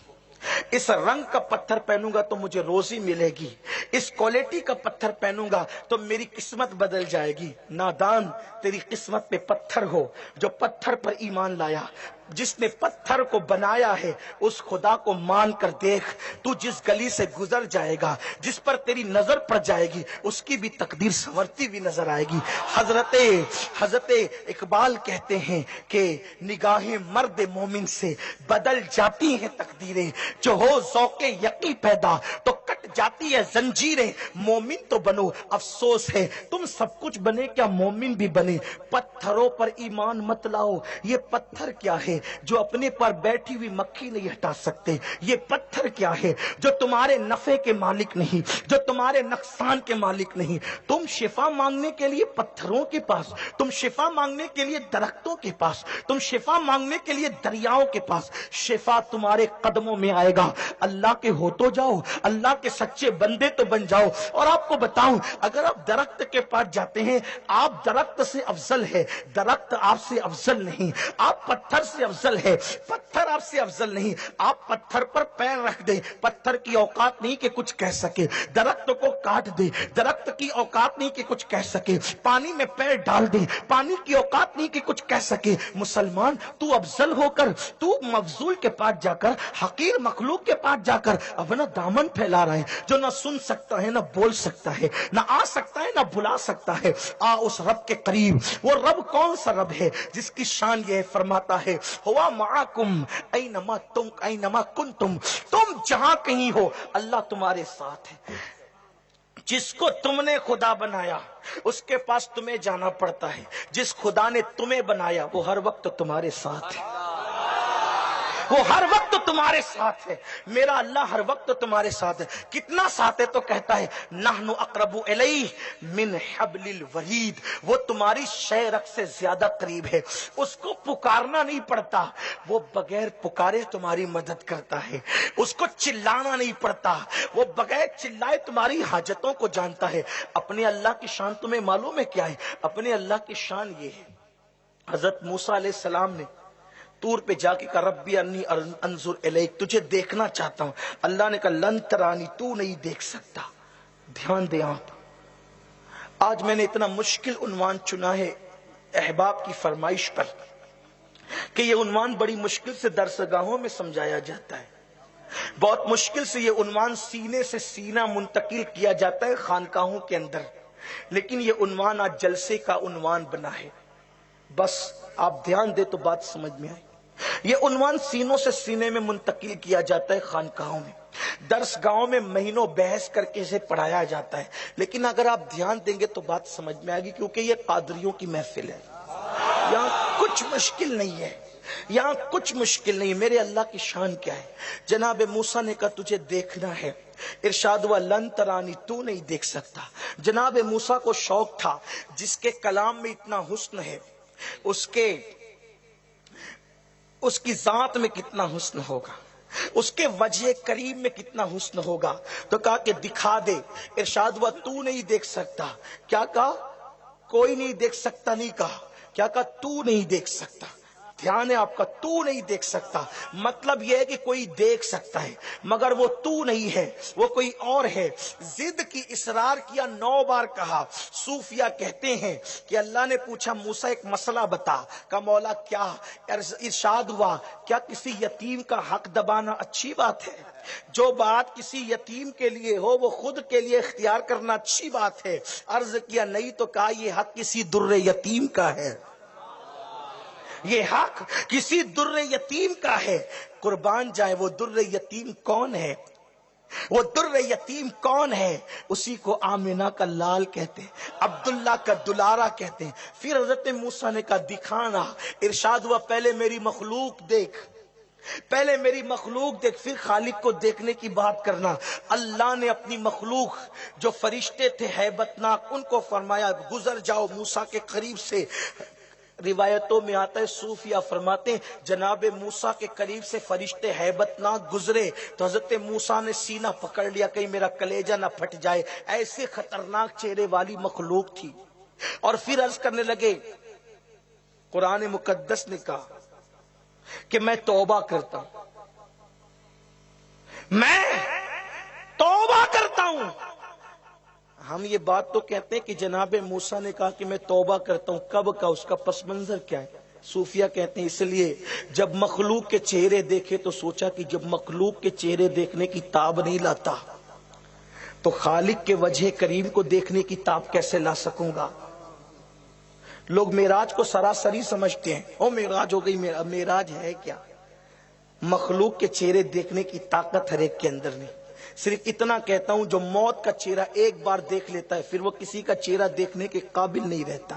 اس رنگ کا پتھر پہنوں گا تو مجھے روزی ملے گی، اس کوالٹی کا پتھر پہنوں گا تو میری قسمت بدل جائے گی. نادان، تیری قسمت پہ پتھر ہو جو پتھر پر ایمان لایا. جس نے پتھر کو بنایا ہے اس خدا کو مان کر دیکھ. تو جس گلی سے گزر جائے گا، جس پر تیری نظر پڑ جائے گی، اس کی بھی تقدیر سنورتی ہوئی نظر آئے گی. حضرت اقبال کہتے ہیں کہ نگاہیں مرد مومن سے بدل جاتی ہیں تقدیریں، جو ہو ذوق یقین پیدا تو کٹ جاتی ہے زنجیریں. مومن تو بنو، افسوس ہے تم سب کچھ بنے کیا مومن بھی بنے. پتھروں پر ایمان مت لاؤ. یہ پتھر کیا ہے جو اپنے پر بیٹھی ہوئی مکھی نہیں ہٹا سکتے؟ یہ پتھر کیا ہے جو تمہارے نفع کے مالک نہیں، جو تمہارے نقصان کے مالک نہیں؟ تم شفا مانگنے کے لیے پتھروں کے پاس، تم شفا مانگنے کے لیے درختوں کے پاس، تم شفا مانگنے کے لیے دریاؤں کے پاس. شفا تمہارے قدموں میں آئے گا. اللہ کے ہو تو جاؤ، اللہ کے سچے بندے تو بن جاؤ. اور آپ کو بتاؤں، اگر آپ درخت کے پاس جاتے ہیں، آپ درخت سے افضل ہے، درخت آپ سے افضل نہیں. آپ پتھر سے افضل ہے، پتھر آپ سے افضل نہیں. آپ پتھر پر پیر رکھ دیں، پتھر کی اوقات نہیں کہ کچھ کہہ سکے. درخت کو کاٹ دیں، درخت کی اوقات نہیں کہ کچھ کہہ سکے. پانی میں پیر ڈال دیں، پانی کی اوقات نہیں کہ کچھ کہہ سکے. مسلمان، تو افضل ہو کر تو مفضول کے پاس جا کر، حقیر مخلوق کے پاس جا کر اپنا دامن پھیلا رہا ہے، جو نہ سن سکتا ہے، نہ بول سکتا ہے، نہ آ سکتا ہے، نہ بلا سکتا ہے. آ اس رب کے قریب. وہ رب کون سا رب ہے جس کی شان یہ فرماتا ہے، ہوا معاکم اینما کنتم. تم جہاں کہیں ہو اللہ تمہارے ساتھ ہے. جس کو تم نے خدا بنایا اس کے پاس تمہیں جانا پڑتا ہے. جس خدا نے تمہیں بنایا وہ ہر وقت تمہارے ساتھ ہے، وہ ہر وقت تمہارے ساتھ ہے. میرا اللہ ہر وقت تمہارے ساتھ ہے. کتنا ساتھ ہے تو کہتا ہے نحن اقرب الیہ من حبل الورید. وہ تمہاری شہرک سے زیادہ قریب ہے. اس کو پکارنا نہیں پڑتا، وہ بغیر پکارے تمہاری مدد کرتا ہے. اس کو چلانا نہیں پڑتا، وہ بغیر چلائے تمہاری حاجتوں کو جانتا ہے. اپنے اللہ کی شان تمہیں معلوم ہے کیا ہے؟ اپنے اللہ کی شان یہ ہے، حضرت موسیٰ علیہ السلام نے طور پہ جا کے کہا ربی انی انظر الیک، تجھے دیکھنا چاہتا ہوں. اللہ نے کہا لن ترانی، تو نہیں دیکھ سکتا. دھیان دیں آپ، آج میں نے اتنا مشکل عنوان چنا ہے احباب کی فرمائش پر کہ یہ عنوان بڑی مشکل سے درسگاہوں میں سمجھایا جاتا ہے. بہت مشکل سے یہ عنوان سینے سے سینہ منتقل کیا جاتا ہے خانقاہوں کے اندر. لیکن یہ عنوان آج جلسے کا عنوان بنا ہے. بس آپ دھیان دے تو بات سمجھ میں آئے. یہ عنوان سینوں سے سینے میں منتقل کیا جاتا ہے خانقاہوں میں، درس گاہوں میں مہینوں بحث کر کے اسے پڑھایا جاتا ہے. لیکن اگر آپ دھیان دیں گے تو بات سمجھ میں آئے گی، کیونکہ یہ قادریوں کی محفل ہے. یہاں کچھ مشکل نہیں ہے، یہاں کچھ مشکل نہیں. میرے اللہ کی شان کیا ہے؟ جناب موسیٰ نے کہا تجھے دیکھنا ہے. ارشاد ہوا لن ترانی، تو نہیں دیکھ سکتا. جناب موسیٰ کو شوق تھا، جس کے کلام میں اتنا حسن ہے اس کی ذات میں کتنا حسن ہوگا، اس کے وجہ کریم میں کتنا حسن ہوگا. تو کہا کہ دکھا دے. ارشاد ہوا تو نہیں دیکھ سکتا. کیا کہا؟ کوئی نہیں دیکھ سکتا نہیں کہا. کیا کہا؟ تو نہیں دیکھ سکتا. دھیان ہے آپ کا، تو نہیں دیکھ سکتا. مطلب یہ ہے کہ کوئی دیکھ سکتا ہے مگر وہ تو نہیں ہے، وہ کوئی اور ہے. ضد کی اصرار کیا، 9 بار کہا. صوفیہ کہتے ہیں کہ اللہ نے پوچھا موسیٰ ایک مسئلہ بتا. کہا مولا کیا؟ ارشاد ہوا کیا کسی یتیم کا حق دبانا اچھی بات ہے؟ جو بات کسی یتیم کے لیے ہو وہ خود کے لیے اختیار کرنا اچھی بات ہے. عرض کیا نہیں. تو کہا یہ حق کسی در یتیم کا ہے، یہ حق کسی در یتیم کا ہے. قربان جائے وہ در یتیم کون ہے؟ وہ در یتیم کون ہے؟ اسی کو آمنہ کا لال کہتے ہیں، عبداللہ کا دلارا کہتے ہیں. پھر حضرت موسیٰ نے کہا دکھانا. ارشاد ہوا پہلے میری مخلوق دیکھ، پہلے میری مخلوق دیکھ، پھر خالق کو دیکھنے کی بات کرنا. اللہ نے اپنی مخلوق جو فرشتے تھے ہیبت ناک، ان کو فرمایا گزر جاؤ موسیٰ کے قریب سے. روایتوں میں آتا ہے، صوفیہ فرماتے ہیں جناب موسیٰ کے قریب سے فرشتے ہیبت ناک گزرے تو حضرت موسیٰ نے سینہ پکڑ لیا کہیں میرا کلیجہ نہ پھٹ جائے، ایسے خطرناک چہرے والی مخلوق تھی۔ اور پھر عرض کرنے لگے، قرآن مقدس نے کہا کہ میں توبہ کرتا ہوں، میں توبہ کرتا ہوں۔ ہم یہ بات تو کہتے ہیں کہ جناب موسیٰ نے کہا کہ میں توبہ کرتا ہوں، کب کا، اس کا پس منظر کیا ہے؟ صوفیہ کہتے ہیں اس لیے جب مخلوق کے چہرے دیکھے تو سوچا کہ جب مخلوق کے چہرے دیکھنے کی تاب نہیں لاتا تو خالق کے وجہ کریم کو دیکھنے کی تاب کیسے لا سکوں گا؟ لوگ معراج کو سراسری سمجھتے ہیں، او معراج ہو گئی، معراج ہے کیا؟ مخلوق کے چہرے دیکھنے کی طاقت ہر ایک کے اندر نہیں۔ صرف اتنا کہتا ہوں جو موت کا چہرہ ایک بار دیکھ لیتا ہے پھر وہ کسی کا چہرہ دیکھنے کے قابل نہیں رہتا۔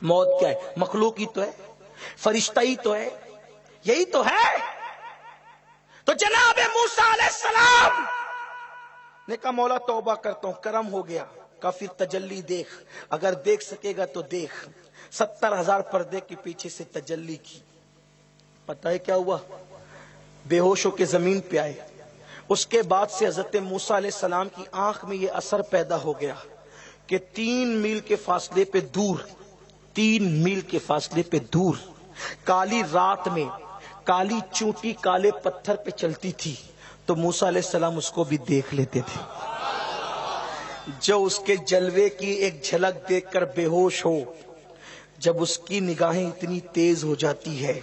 موت کیا ہے؟ مخلوق ہی تو ہے، فرشتہ ہی تو ہے، یہی تو ہے۔ تو جناب موسیٰ علیہ السلام نے کہا مولا توبہ کرتا ہوں، کرم ہو گیا۔ کہا پھر تجلی دیکھ، اگر دیکھ سکے گا تو دیکھ۔ 70,000 پردے کے پیچھے سے تجلی کی۔ پتہ ہے کیا ہوا؟ بے ہوش ہو کے زمین پہ آئے۔ اس کے بعد سے حضرت موسیٰ علیہ السلام کی آنکھ میں یہ اثر پیدا ہو گیا کہ 3 میل کے فاصلے پہ دور، 3 میل کے فاصلے پہ دور کالی رات میں کالی چونٹی کالے پتھر پہ چلتی تھی تو موسیٰ علیہ السلام اس کو بھی دیکھ لیتے تھے۔ جو اس کے جلوے کی ایک جھلک دیکھ کر بے ہوش ہو، جب اس کی نگاہیں اتنی تیز ہو جاتی ہے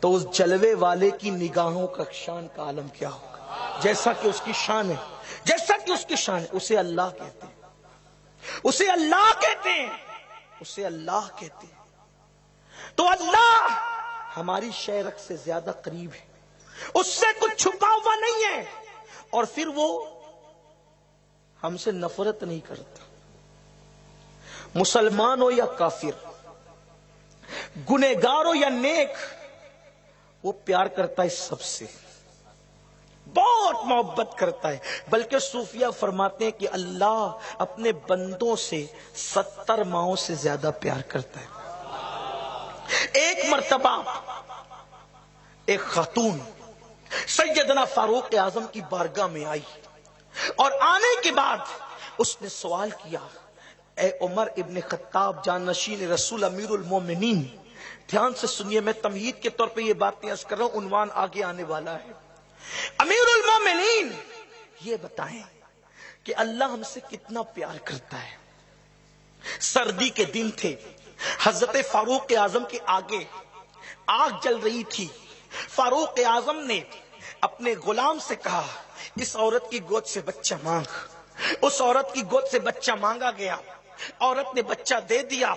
تو اس جلوے والے کی نگاہوں کا شان کا عالم کیا ہوگا؟ جیسا کہ اس کی شان ہے، جیسا کہ اس کی شان ہے، اسے اللہ کہتے ہیں، اسے اللہ کہتے ہیں، اسے اللہ کہتے ہیں۔ تو اللہ ہماری شہرت سے زیادہ قریب ہے، اس سے کچھ چھپا ہوا نہیں ہے، اور پھر وہ ہم سے نفرت نہیں کرتا۔ مسلمان ہو یا کافر، گنہگار ہو یا نیک، وہ پیار کرتا ہے سب سے، بہت محبت کرتا ہے۔ بلکہ صوفیہ فرماتے ہیں کہ اللہ اپنے بندوں سے 70 ماؤں سے زیادہ پیار کرتا ہے۔ ایک مرتبہ ایک خاتون سیدنا فاروق اعظم کی بارگاہ میں آئی اور آنے کے بعد اس نے سوال کیا، اے عمر ابن خطاب جانشین رسول امیر المومنین، دھیان سے سنیے، میں تمہید کے طور پہ یہ باتیں عرض کر رہا ہوں، عنوان آگے آنے والا ہے۔ امیر المومنین یہ بتائیں کہ اللہ ہم سے کتنا پیار کرتا ہے۔ سردی کے دن تھے، حضرت فاروق اعظم کے آگے آگ جل رہی تھی۔ فاروق اعظم نے اپنے غلام سے کہا اس عورت کی گود سے بچہ مانگ۔ اس عورت کی گود سے بچہ مانگا گیا، عورت نے بچہ دے دیا۔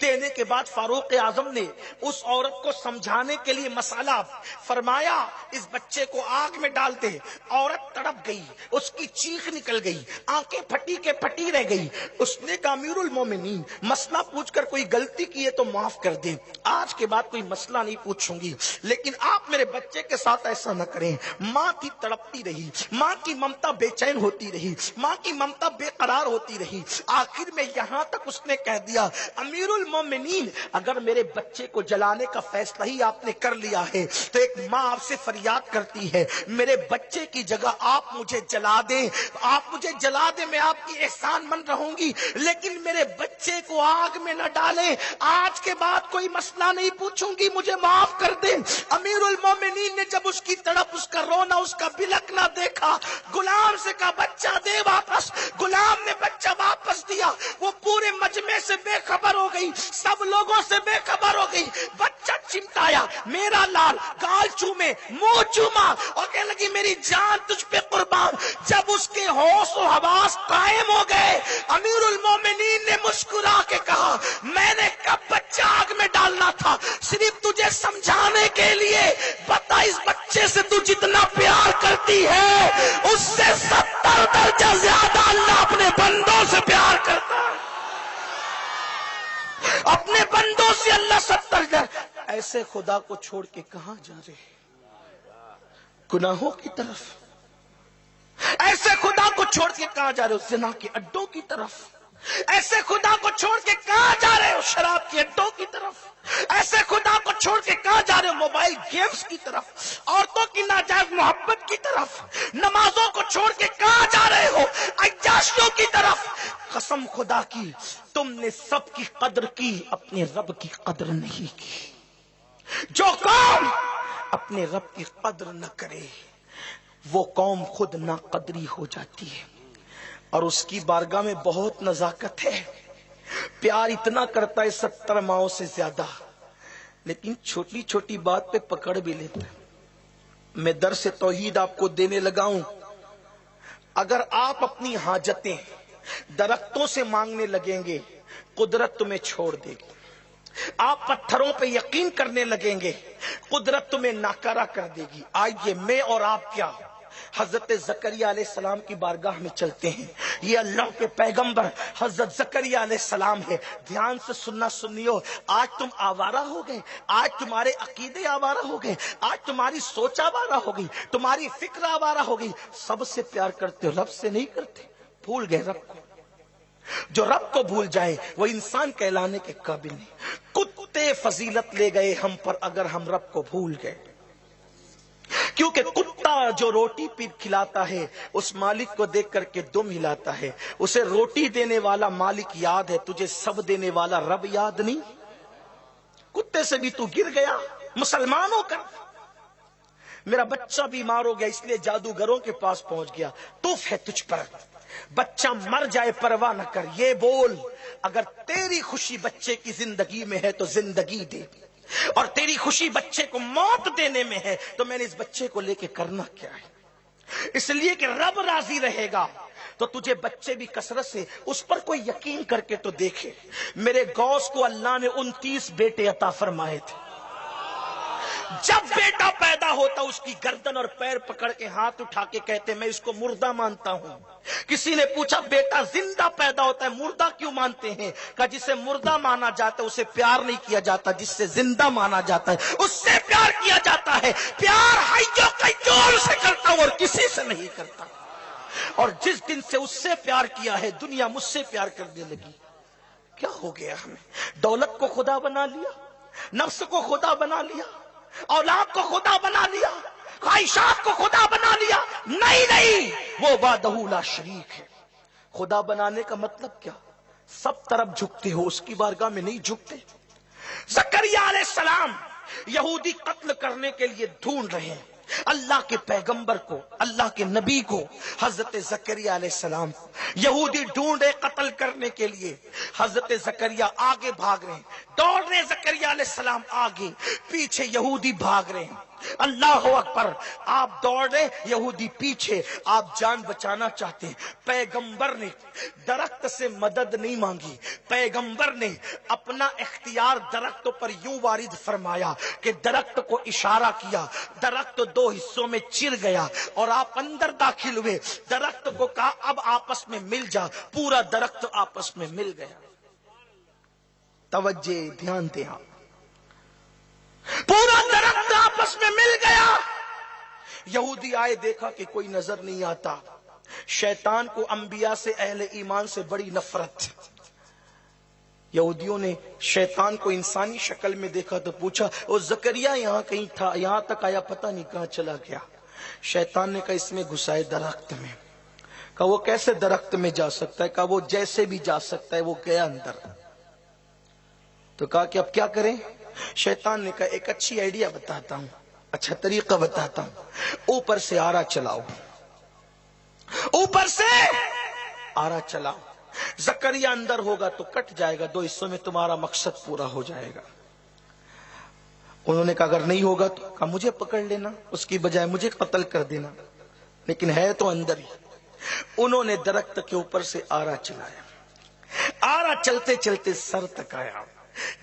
دینے کے بعد فاروق اعظم نے اس عورت کو سمجھانے کے لیے مسئلہ فرمایا، اس بچے کو آگ میں ڈال دے۔ عورت تڑپ گئی، اس کی چیخ نکل گئی، آنکھیں پھٹی کے پھٹی رہ گئی۔ اس نے کہا امیر المومنین مسئلہ پوچھ کر کوئی غلطی کی ہے تو معاف کر دیں، آج کے بعد کوئی مسئلہ نہیں پوچھوں گی، لیکن آپ میرے بچے کے ساتھ ایسا نہ کریں۔ ماں کی تڑپتی رہی، ماں کی ممتا بے چین ہوتی رہی، ماں کی ممتا بے قرار ہوتی رہی۔ آخر میں یہاں تک اس نے کہہ دیا امیر المومنین اگر میرے بچے کو جلانے کا فیصلہ ہی آپ نے کر لیا ہے تو ایک ماں آپ سے فریاد کرتی ہے میرے بچے کی جگہ آپ مجھے جلا دیں، آپ مجھے جلا دیں، میں آپ کی احسان مند رہوں گی، لیکن میرے بچے کو آگ میں نہ ڈالیں، آج کے بعد کوئی مسئلہ نہیں پوچھوں گی، مجھے معاف کر دیں۔ امیر المومنین نے جب اس کی تڑپ، اس کا رونا، اس کا بلکنا دیکھا، غلام سے کہا بچہ دے واپس۔ غلام نے بچہ واپس دیا، وہ پورے مجمع سے بے خبر ہو گئی، سب لوگوں سے بے خبر ہو گئی۔ بچہ چمٹایا، میرا لال، گال چومے، منہ چوما اور کہنے لگی میری جان تجھ پہ قربان۔ جب اس کے ہوش و حواس قائم ہو گئے، امیر المومنین نے مسکرا کے کہا میں نے کب بچہ آگ میں ڈالنا تھا، صرف تجھے سمجھانے کے لیے۔ بتا اس بچے سے تو جتنا پیار کرتی ہے اس سے 70 درجہ زیادہ اللہ اپنے بندوں سے پیار کرتا ہے۔ اپنے بندوں سے اللہ 70 درجہ۔ ایسے خدا کو چھوڑ کے کہاں جا رہے ہیں؟ گناہوں کی طرف۔ ایسے خدا کو چھوڑ کے کہاں جا رہے ہو؟ زنا کے اڈوں کی طرف۔ ایسے خدا کو چھوڑ کے کہاں جا رہے ہو شراب کے اڈوں کی طرف؟ ایسے خدا کو چھوڑ کے کہاں جا رہے ہو موبائل گیمز کی طرف، عورتوں کی ناجائز محبت کی طرف؟ نمازوں کو چھوڑ کے کہاں جا رہے ہو عیاشیوں کی طرف؟ قسم خدا کی تم نے سب کی قدر کی، اپنے رب کی قدر نہیں کی۔ جو قوم اپنے رب کی قدر نہ کرے وہ قوم خود ناقدری ہو جاتی ہے، اور اس کی بارگاہ میں بہت نزاکت ہے، پیار اتنا کرتا ہے 70 ماؤں سے زیادہ، لیکن چھوٹی چھوٹی بات پہ پکڑ بھی لیتا ہے۔ میں درس توحید آپ کو دینے لگا ہوں، اگر آپ اپنی حاجتیں درختوں سے مانگنے لگیں گے قدرت تمہیں چھوڑ دے گی، آپ پتھروں پہ یقین کرنے لگیں گے قدرت تمہیں ناکارہ کر دے گی۔ آئیے میں اور آپ کیا حضرت زکریا علیہ السلام کی بارگاہ میں چلتے ہیں۔ یہ اللہ کے پیغمبر حضرت زکریا علیہ السلام ہے۔ دھیان سے سننا سنیو، آج تم آوارہ ہو گئے، آج تمہارے عقیدے آوارہ ہو گئے، آج تمہاری سوچ آوارہ ہو گئی، تمہاری فکر آوارہ ہو گئی۔ سب سے پیار کرتے ہو، رب سے نہیں کرتے، بھول گئے رب کو۔ جو رب کو بھول جائے وہ انسان کہلانے کے قابل نہیں۔ کتے فضیلت لے گئے ہم پر اگر ہم رب کو بھول گئے، کیونکہ کتا جو روٹی پی کھلاتا ہے اس مالک کو دیکھ کر کے دم ہلاتا ہے۔ اسے روٹی دینے والا مالک یاد ہے، تجھے سب دینے والا رب یاد نہیں۔ کتے سے بھی تو گر گیا، مسلمان ہو کر۔ میرا بچہ بیمار ہو گیا اس لیے جادوگروں کے پاس پہنچ گیا، توف ہے تجھ پر، بچہ مر جائے پرواہ نہ کر، یہ بول اگر تیری خوشی بچے کی زندگی میں ہے تو زندگی دے، اور تیری خوشی بچے کو موت دینے میں ہے تو میں نے اس بچے کو لے کے کرنا کیا ہے؟ اس لیے کہ رب راضی رہے گا تو تجھے بچے بھی کثرت سے اس پر کوئی یقین کر کے تو دیکھے۔ میرے غوث کو اللہ نے 29 بیٹے عطا فرمائے تھے۔ جب بیٹا پیدا ہوتا اس کی گردن اور پیر پکڑ کے ہاتھ اٹھا کے کہتے میں اس کو مردہ مانتا ہوں۔ کسی نے پوچھا بیٹا زندہ پیدا ہوتا ہے مردہ کیوں مانتے ہیں؟ کہ جسے مردہ مانا جاتا ہے اسے پیار نہیں کیا جاتا، جس سے زندہ مانا جاتا ہے اس سے پیار کیا جاتا ہے۔ پیار حیّ و قیوم سے کرتا ہوں اور کسی سے نہیں کرتا، اور جس دن سے اس سے پیار کیا ہے دنیا مجھ سے پیار کرنے لگی۔ کیا ہو گیا ہمیں؟ دولت کو خدا بنا لیا، نفس کو خدا بنا لیا، اولاد کو خدا بنا لیا، خواہشات کو خدا بنا لیا۔ نہیں، وہ وحدہ لا شریک ہے۔ خدا بنانے کا مطلب کیا؟ سب طرف جھکتے ہو، اس کی بارگاہ میں نہیں جھکتے۔ زکریا علیہ السلام یہودی قتل کرنے کے لیے ڈھونڈ رہے ہیں اللہ کے پیغمبر کو، اللہ کے نبی کو، حضرت زکریا علیہ السلام کو۔ یہودی ڈھونڈے قتل کرنے کے لیے، حضرت زکریا آگے بھاگ رہے ہیں، دوڑ رہے زکریا علیہ السلام آگے، پیچھے یہودی بھاگ رہے ہیں۔ اللہ اکبر، آپ دوڑ رہے یہودی پیچھے، آپ جان بچانا چاہتے ہیں۔ پیغمبر نے درخت سے مدد نہیں مانگی، پیغمبر نے اپنا اختیار درخت پر یوں وارد فرمایا کہ درخت کو اشارہ کیا، درخت 2 حصوں میں چر گیا اور آپ اندر داخل ہوئے۔ درخت کو کہا اب آپس میں مل جا، پورا درخت آپس میں مل گیا۔ توجہ، دھیان دیں آپ، پورا درخت آپس میں مل گیا۔ یہودی آئے، دیکھا کہ کوئی نظر نہیں آتا۔ شیطان کو انبیاء سے، اہل ایمان سے بڑی نفرت۔ یہودیوں نے شیطان کو انسانی شکل میں دیکھا تو پوچھا وہ زکریا یہاں کہیں تھا، یہاں تک آیا، پتہ نہیں کہاں چلا گیا۔ شیطان نے کہا اس میں گھسائے درخت میں۔ کہا وہ کیسے درخت میں جا سکتا ہے؟ کہا وہ جیسے بھی جا سکتا ہے، وہ گیا اندر۔ تو کہا کہ اب کیا کریں؟ شیطان نے کہا ایک اچھی آئیڈیا بتاتا ہوں، اچھا طریقہ بتاتا ہوں، اوپر سے آرا چلاؤ، اوپر سے آرا چلاؤ، زکریا اندر ہوگا تو کٹ جائے گا، 2 حصوں میں تمہارا مقصد پورا ہو جائے گا۔ انہوں نے کہا اگر نہیں ہوگا تو کہا مجھے پکڑ لینا، اس کی بجائے مجھے قتل کر دینا، لیکن ہے تو اندر ہی۔ انہوں نے درخت کے اوپر سے آرا چلایا، آرا چلتے چلتے سر تک آیا۔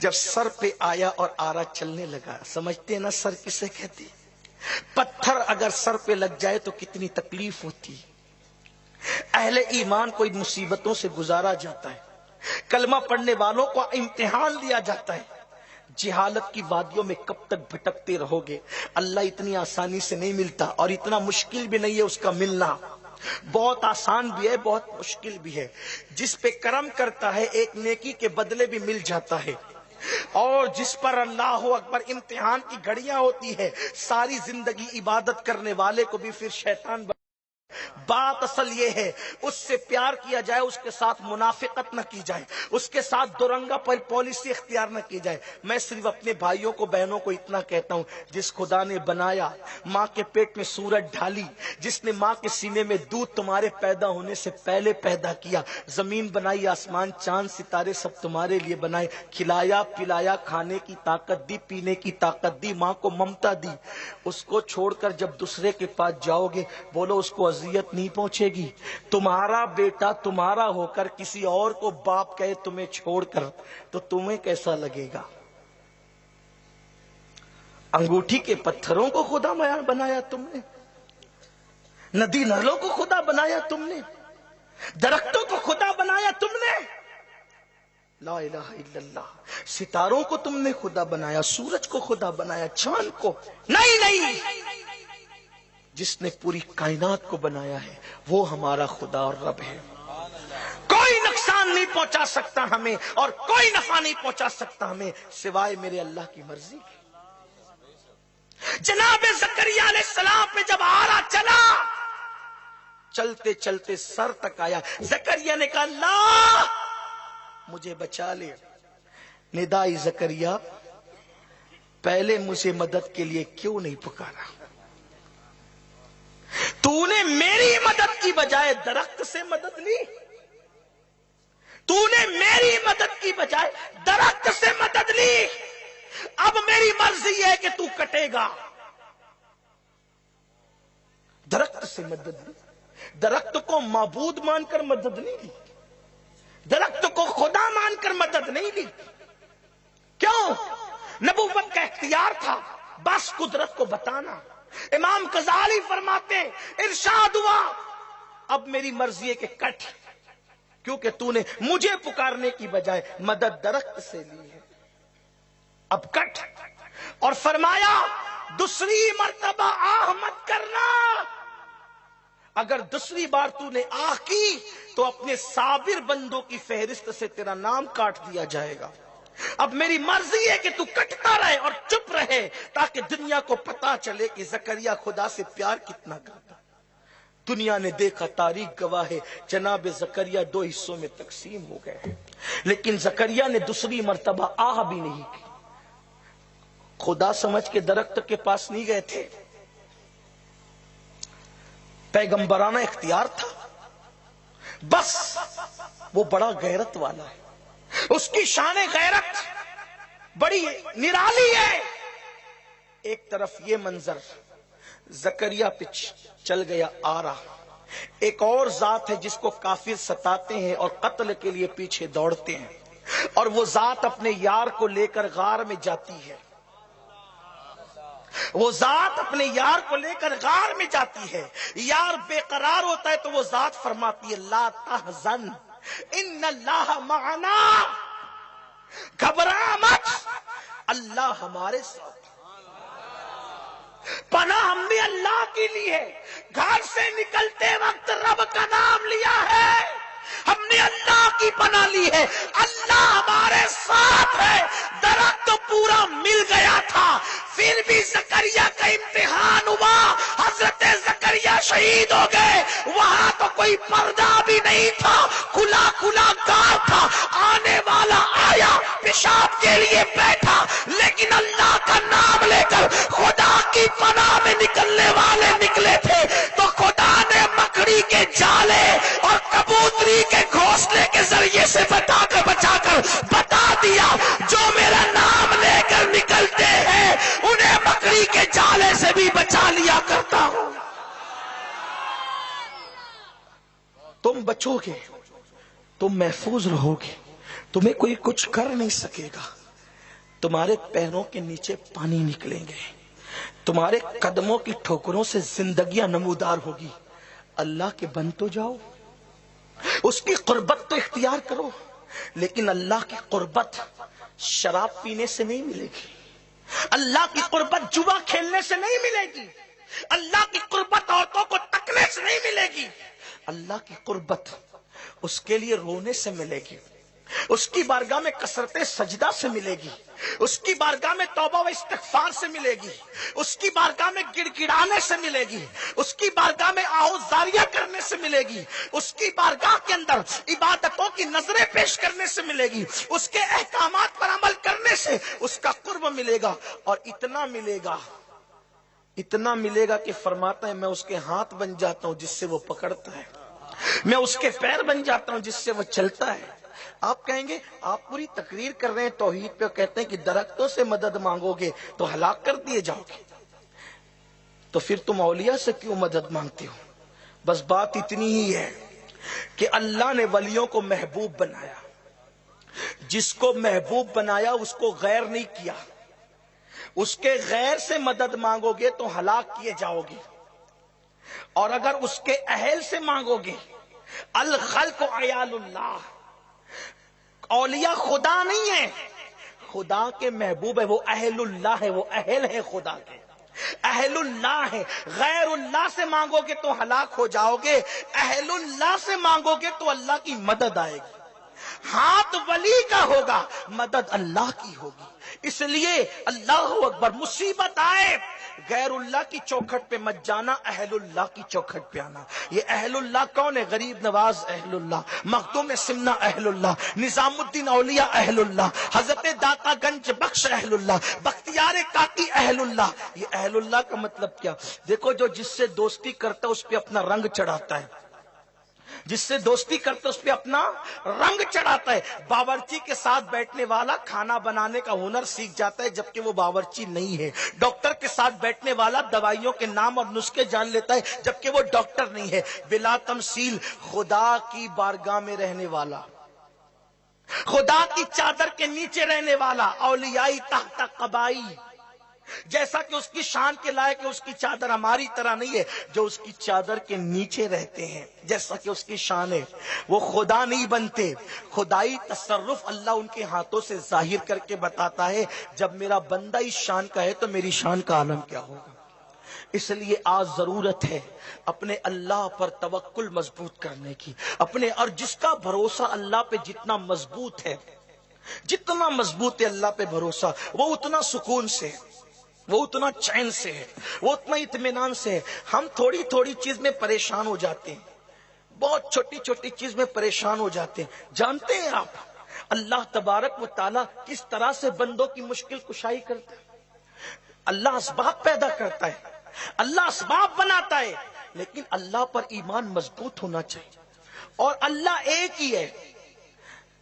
جب سر پہ آیا اور آرا چلنے لگا، سمجھتے ہیں نا سر کسے کہتے؟ پتھر اگر سر پہ لگ جائے تو کتنی تکلیف ہوتی۔ اہل ایمان کو ان مصیبتوں سے گزارا جاتا ہے، کلمہ پڑھنے والوں کو امتحان لیا جاتا ہے۔ جہالت کی وادیوں میں کب تک بھٹکتے رہو گے؟ اللہ اتنی آسانی سے نہیں ملتا، اور اتنا مشکل بھی نہیں ہے اس کا ملنا۔ بہت آسان بھی ہے، بہت مشکل بھی ہے۔ جس پہ کرم کرتا ہے ایک نیکی کے بدلے بھی مل جاتا ہے، اور جس پر اللہ اکبر امتحان کی گھڑیاں ہوتی ہے، ساری زندگی عبادت کرنے والے کو بھی پھر شیطان بات اصل یہ ہے اس سے پیار کیا جائے، اس کے ساتھ منافقت نہ کی جائے، اس کے ساتھ دورنگا پالیسی اختیار نہ کی جائے۔ میں صرف اپنے بھائیوں کو بہنوں کو اتنا کہتا ہوں، جس خدا نے بنایا، ماں کے پیٹ میں سورج ڈالی، جس نے ماں کے سینے میں دودھ تمہارے پیدا ہونے سے پہلے پیدا کیا، زمین بنائی، آسمان چاند ستارے سب تمہارے لیے بنائے، کھلایا پلایا، کھانے کی طاقت دی، پینے کی طاقت دی، ماں کو ممتا دی، اس کو چھوڑ کر جب دوسرے کے پاس جاؤ گے، بولو اس کو اذیت نہیں پہنچے گی؟ تمہارا بیٹا تمہارا ہو کر کسی اور کو باپ کہے تمہیں چھوڑ کر، تو تمہیں کیسا لگے گا؟ انگوٹھی کے پتھروں کو خدا بنایا تم نے، ندی نالوں کو خدا بنایا تم نے، درختوں کو خدا بنایا تم نے، لا الہ الا اللہ، ستاروں کو تم نے خدا بنایا، سورج کو خدا بنایا، چاند کو نہیں، جس نے پوری کائنات کو بنایا ہے وہ ہمارا خدا اور رب ہے۔ کوئی نقصان نہیں پہنچا سکتا ہمیں اور کوئی نفع نہیں پہنچا سکتا ہمیں سوائے میرے اللہ کی مرضی کی۔ جناب زکریا علیہ السلام پہ جب آرا چلا، چلتے چلتے سر تک آیا، زکریا نے کہا اللہ مجھے بچا لے۔ ندائی زکریا پہلے مجھے مدد کے لیے کیوں نہیں پکارا؟ تو نے میری مدد کی بجائے درخت سے مدد لی، تو نے میری مدد کی بجائے درخت سے مدد لی، اب میری مرضی ہے کہ تو کٹے گا۔ درخت سے مدد لی، درخت کو معبود مان کر مدد نہیں لی، درخت کو خدا مان کر مدد نہیں لی۔ کیوں؟ نبوت کا اختیار تھا، بس قدرت کو بتانا۔ امام غزالی فرماتے ارشاد ہوا اب میری مرضی ہے کہ کٹ، کیونکہ تو نے مجھے پکارنے کی بجائے مدد درخت سے لی ہے، اب کٹ۔ اور فرمایا دوسری مرتبہ آہ مت کرنا، اگر دوسری بار تو نے آہ کی تو اپنے صابر بندوں کی فہرست سے تیرا نام کاٹ دیا جائے گا۔ اب میری مرضی ہے کہ تو کٹتا رہے اور چپ رہے، تاکہ دنیا کو پتا چلے کہ زکریا خدا سے پیار کتنا کرتا۔ دنیا نے دیکھا، تاریخ گواہ ہے، جناب زکریا 2 حصوں میں تقسیم ہو گئے، لیکن زکریا نے دوسری مرتبہ آہ بھی نہیں کی۔ خدا سمجھ کے درخت کے پاس نہیں گئے تھے، پیغمبرانہ اختیار تھا، بس وہ بڑا غیرت والا ہے، اس کی شان غیرت بڑی نرالی ہے۔ ایک طرف یہ منظر زکریا پہ چل گیا آرا، ایک اور ذات ہے جس کو کافر ستاتے ہیں اور قتل کے لیے پیچھے دوڑتے ہیں، اور وہ ذات اپنے یار کو لے کر غار میں جاتی ہے، وہ ذات اپنے یار کو لے کر غار میں جاتی ہے، یار بے قرار ہوتا ہے تو وہ ذات فرماتی ہے لا تحزن ان اللہ معنا، گھبرا مت، اللہ ہمارے ساتھ۔ پناہ ہم نے اللہ کی لی ہے، گھر سے نکلتے وقت رب کا نام لیا ہے، ہم نے اللہ کی پناہ لی ہے، اللہ ہمارے ساتھ ہے۔ درخت پورا مل گیا تھا، پھر بھی زکریا کا امتحان ہوا، حضرت زکریا شہید ہو گئے۔ وہاں تو کوئی پردہ بھی نہیں تھا، کھلا کھلا گار تھا، آنے والا آیا، پیشاب کے لیے بیٹھا، لیکن اللہ کا نام لے کر خدا کی پناہ میں نکلنے والے نکلے تھے، تو خدا نے مکڑی کے جالے اور کبوتری کے گھونسلے کے ذریعے سے بچا کر بتا دیا جو میرا نام لے کر نکلتے ہیں انہیں مکڑی کے جالے سے بھی بچا لیا کرتا ہوں۔ تم بچو گے، تم محفوظ رہو گے، تمہیں کوئی کچھ کر نہیں سکے گا، تمہارے پیروں کے نیچے پانی نکلیں گے، تمہارے قدموں کی ٹھوکروں سے زندگیاں نمودار ہوگی۔ اللہ کے بن تو جاؤ، اس کی قربت تو اختیار کرو، لیکن اللہ کی قربت شراب پینے سے نہیں ملے گی، اللہ کی قربت جوا کھیلنے سے نہیں ملے گی، اللہ کی قربت عورتوں کو تکنے سے نہیں ملے گی، اللہ کی قربت اس کے لیے رونے سے ملے گی، اس کی بارگاہ میں کثرت سجدہ سے ملے گی، اس کی بارگاہ میں توبہ و استغفار سے ملے گی، اس کی بارگاہ میں گڑ گڑانے سے ملے گی، اس کی بارگاہ میں آہوزاریاں کرنے سے ملے گی، اس کی بارگاہ کے اندر عبادتوں کی نظریں پیش کرنے سے ملے گی، اس کے احکامات پر عمل کرنے سے اس کا قرب ملے گا، اور اتنا ملے گا کہ فرماتا ہے میں اس کے ہاتھ بن جاتا ہوں جس سے وہ پکڑتا ہے، میں اس کے پیر بن جاتا ہوں جس سے وہ چلتا ہے۔ آپ کہیں گے آپ پوری تقریر کر رہے ہیں توحید پہ، کہتے ہیں کہ درختوں سے مدد مانگو گے تو ہلاک کر دیے جاؤ گے، تو پھر تم اولیاء سے کیوں مدد مانگتے ہو؟ بس بات اتنی ہی ہے کہ اللہ نے ولیوں کو محبوب بنایا، جس کو محبوب بنایا اس کو غیر نہیں کیا، اس کے غیر سے مدد مانگو گے تو ہلاک کیے جاؤ گے، اور اگر اس کے اہل سے مانگو گے، الخلق عیال اللہ، اولیاء خدا نہیں ہے، خدا کے محبوب ہے، وہ اہل اللہ ہے، وہ اہل ہے خدا کے، اہل اللہ ہے۔ غیر اللہ سے مانگو گے تو ہلاک ہو جاؤ گے، اہل اللہ سے مانگو گے تو اللہ کی مدد آئے گی، ہاتھ ولی کا ہوگا، مدد اللہ کی ہوگی۔ اس لیے اللہ اکبر، مصیبت آئے غیر اللہ کی چوکھٹ پہ مت جانا، اہل اللہ کی چوکھٹ پہ آنا۔ یہ اہل اللہ کون ہے؟ غریب نواز اہل اللہ، مخدوم سمنا اہل اللہ، نظام الدین اولیاء اہل اللہ، حضرت داتا گنج بخش اہل اللہ، بختیار کاکی اہل اللہ۔ یہ اہل اللہ کا مطلب کیا؟ دیکھو جو جس سے دوستی کرتا ہے اس پہ اپنا رنگ چڑھاتا ہے، جس سے دوستی کرتا ہے اس پہ اپنا رنگ چڑھاتا ہے۔ باورچی کے ساتھ بیٹھنے والا کھانا بنانے کا ہنر سیکھ جاتا ہے جبکہ وہ باورچی نہیں ہے، ڈاکٹر کے ساتھ بیٹھنے والا دوائیوں کے نام اور نسخے جان لیتا ہے جبکہ وہ ڈاکٹر نہیں ہے۔ بلا تمثیل خدا کی بارگاہ میں رہنے والا، خدا کی چادر کے نیچے رہنے والا، اولیائی تحت قبائی، جیسا کہ اس کی شان کے لائق ہے، اس کی چادر ہماری طرح نہیں ہے، جو اس کی چادر کے نیچے رہتے ہیں جیسا کہ اس کی شان ہے، وہ خدا نہیں بنتے۔ خدائی تصرف اللہ ان کے ہاتھوں سے ظاہر کر کے بتاتا ہے، جب میرا بندہ اس شان کا ہے تو میری شان کا عالم کیا ہوگا۔ اس لیے آج ضرورت ہے اپنے اللہ پر توکل مضبوط کرنے کی، اپنے، اور جس کا بھروسہ اللہ پہ جتنا مضبوط ہے، جتنا مضبوط ہے اللہ پہ بھروسہ، وہ اتنا سکون سے ہے، وہ اتنا چین سے ہے، وہ اتنا اطمینان سے ہے۔ ہم تھوڑی تھوڑی چیز میں پریشان ہو جاتے ہیں، بہت چھوٹی چھوٹی چیز میں پریشان ہو جاتے ہیں۔ جانتے ہیں آپ اللہ تبارک و تعالیٰ کس طرح سے بندوں کی مشکل کشائی کرتا ہے؟ اللہ اسباب پیدا کرتا ہے، اللہ اسباب بناتا ہے، لیکن اللہ پر ایمان مضبوط ہونا چاہیے۔ اور اللہ ایک ہی ہے،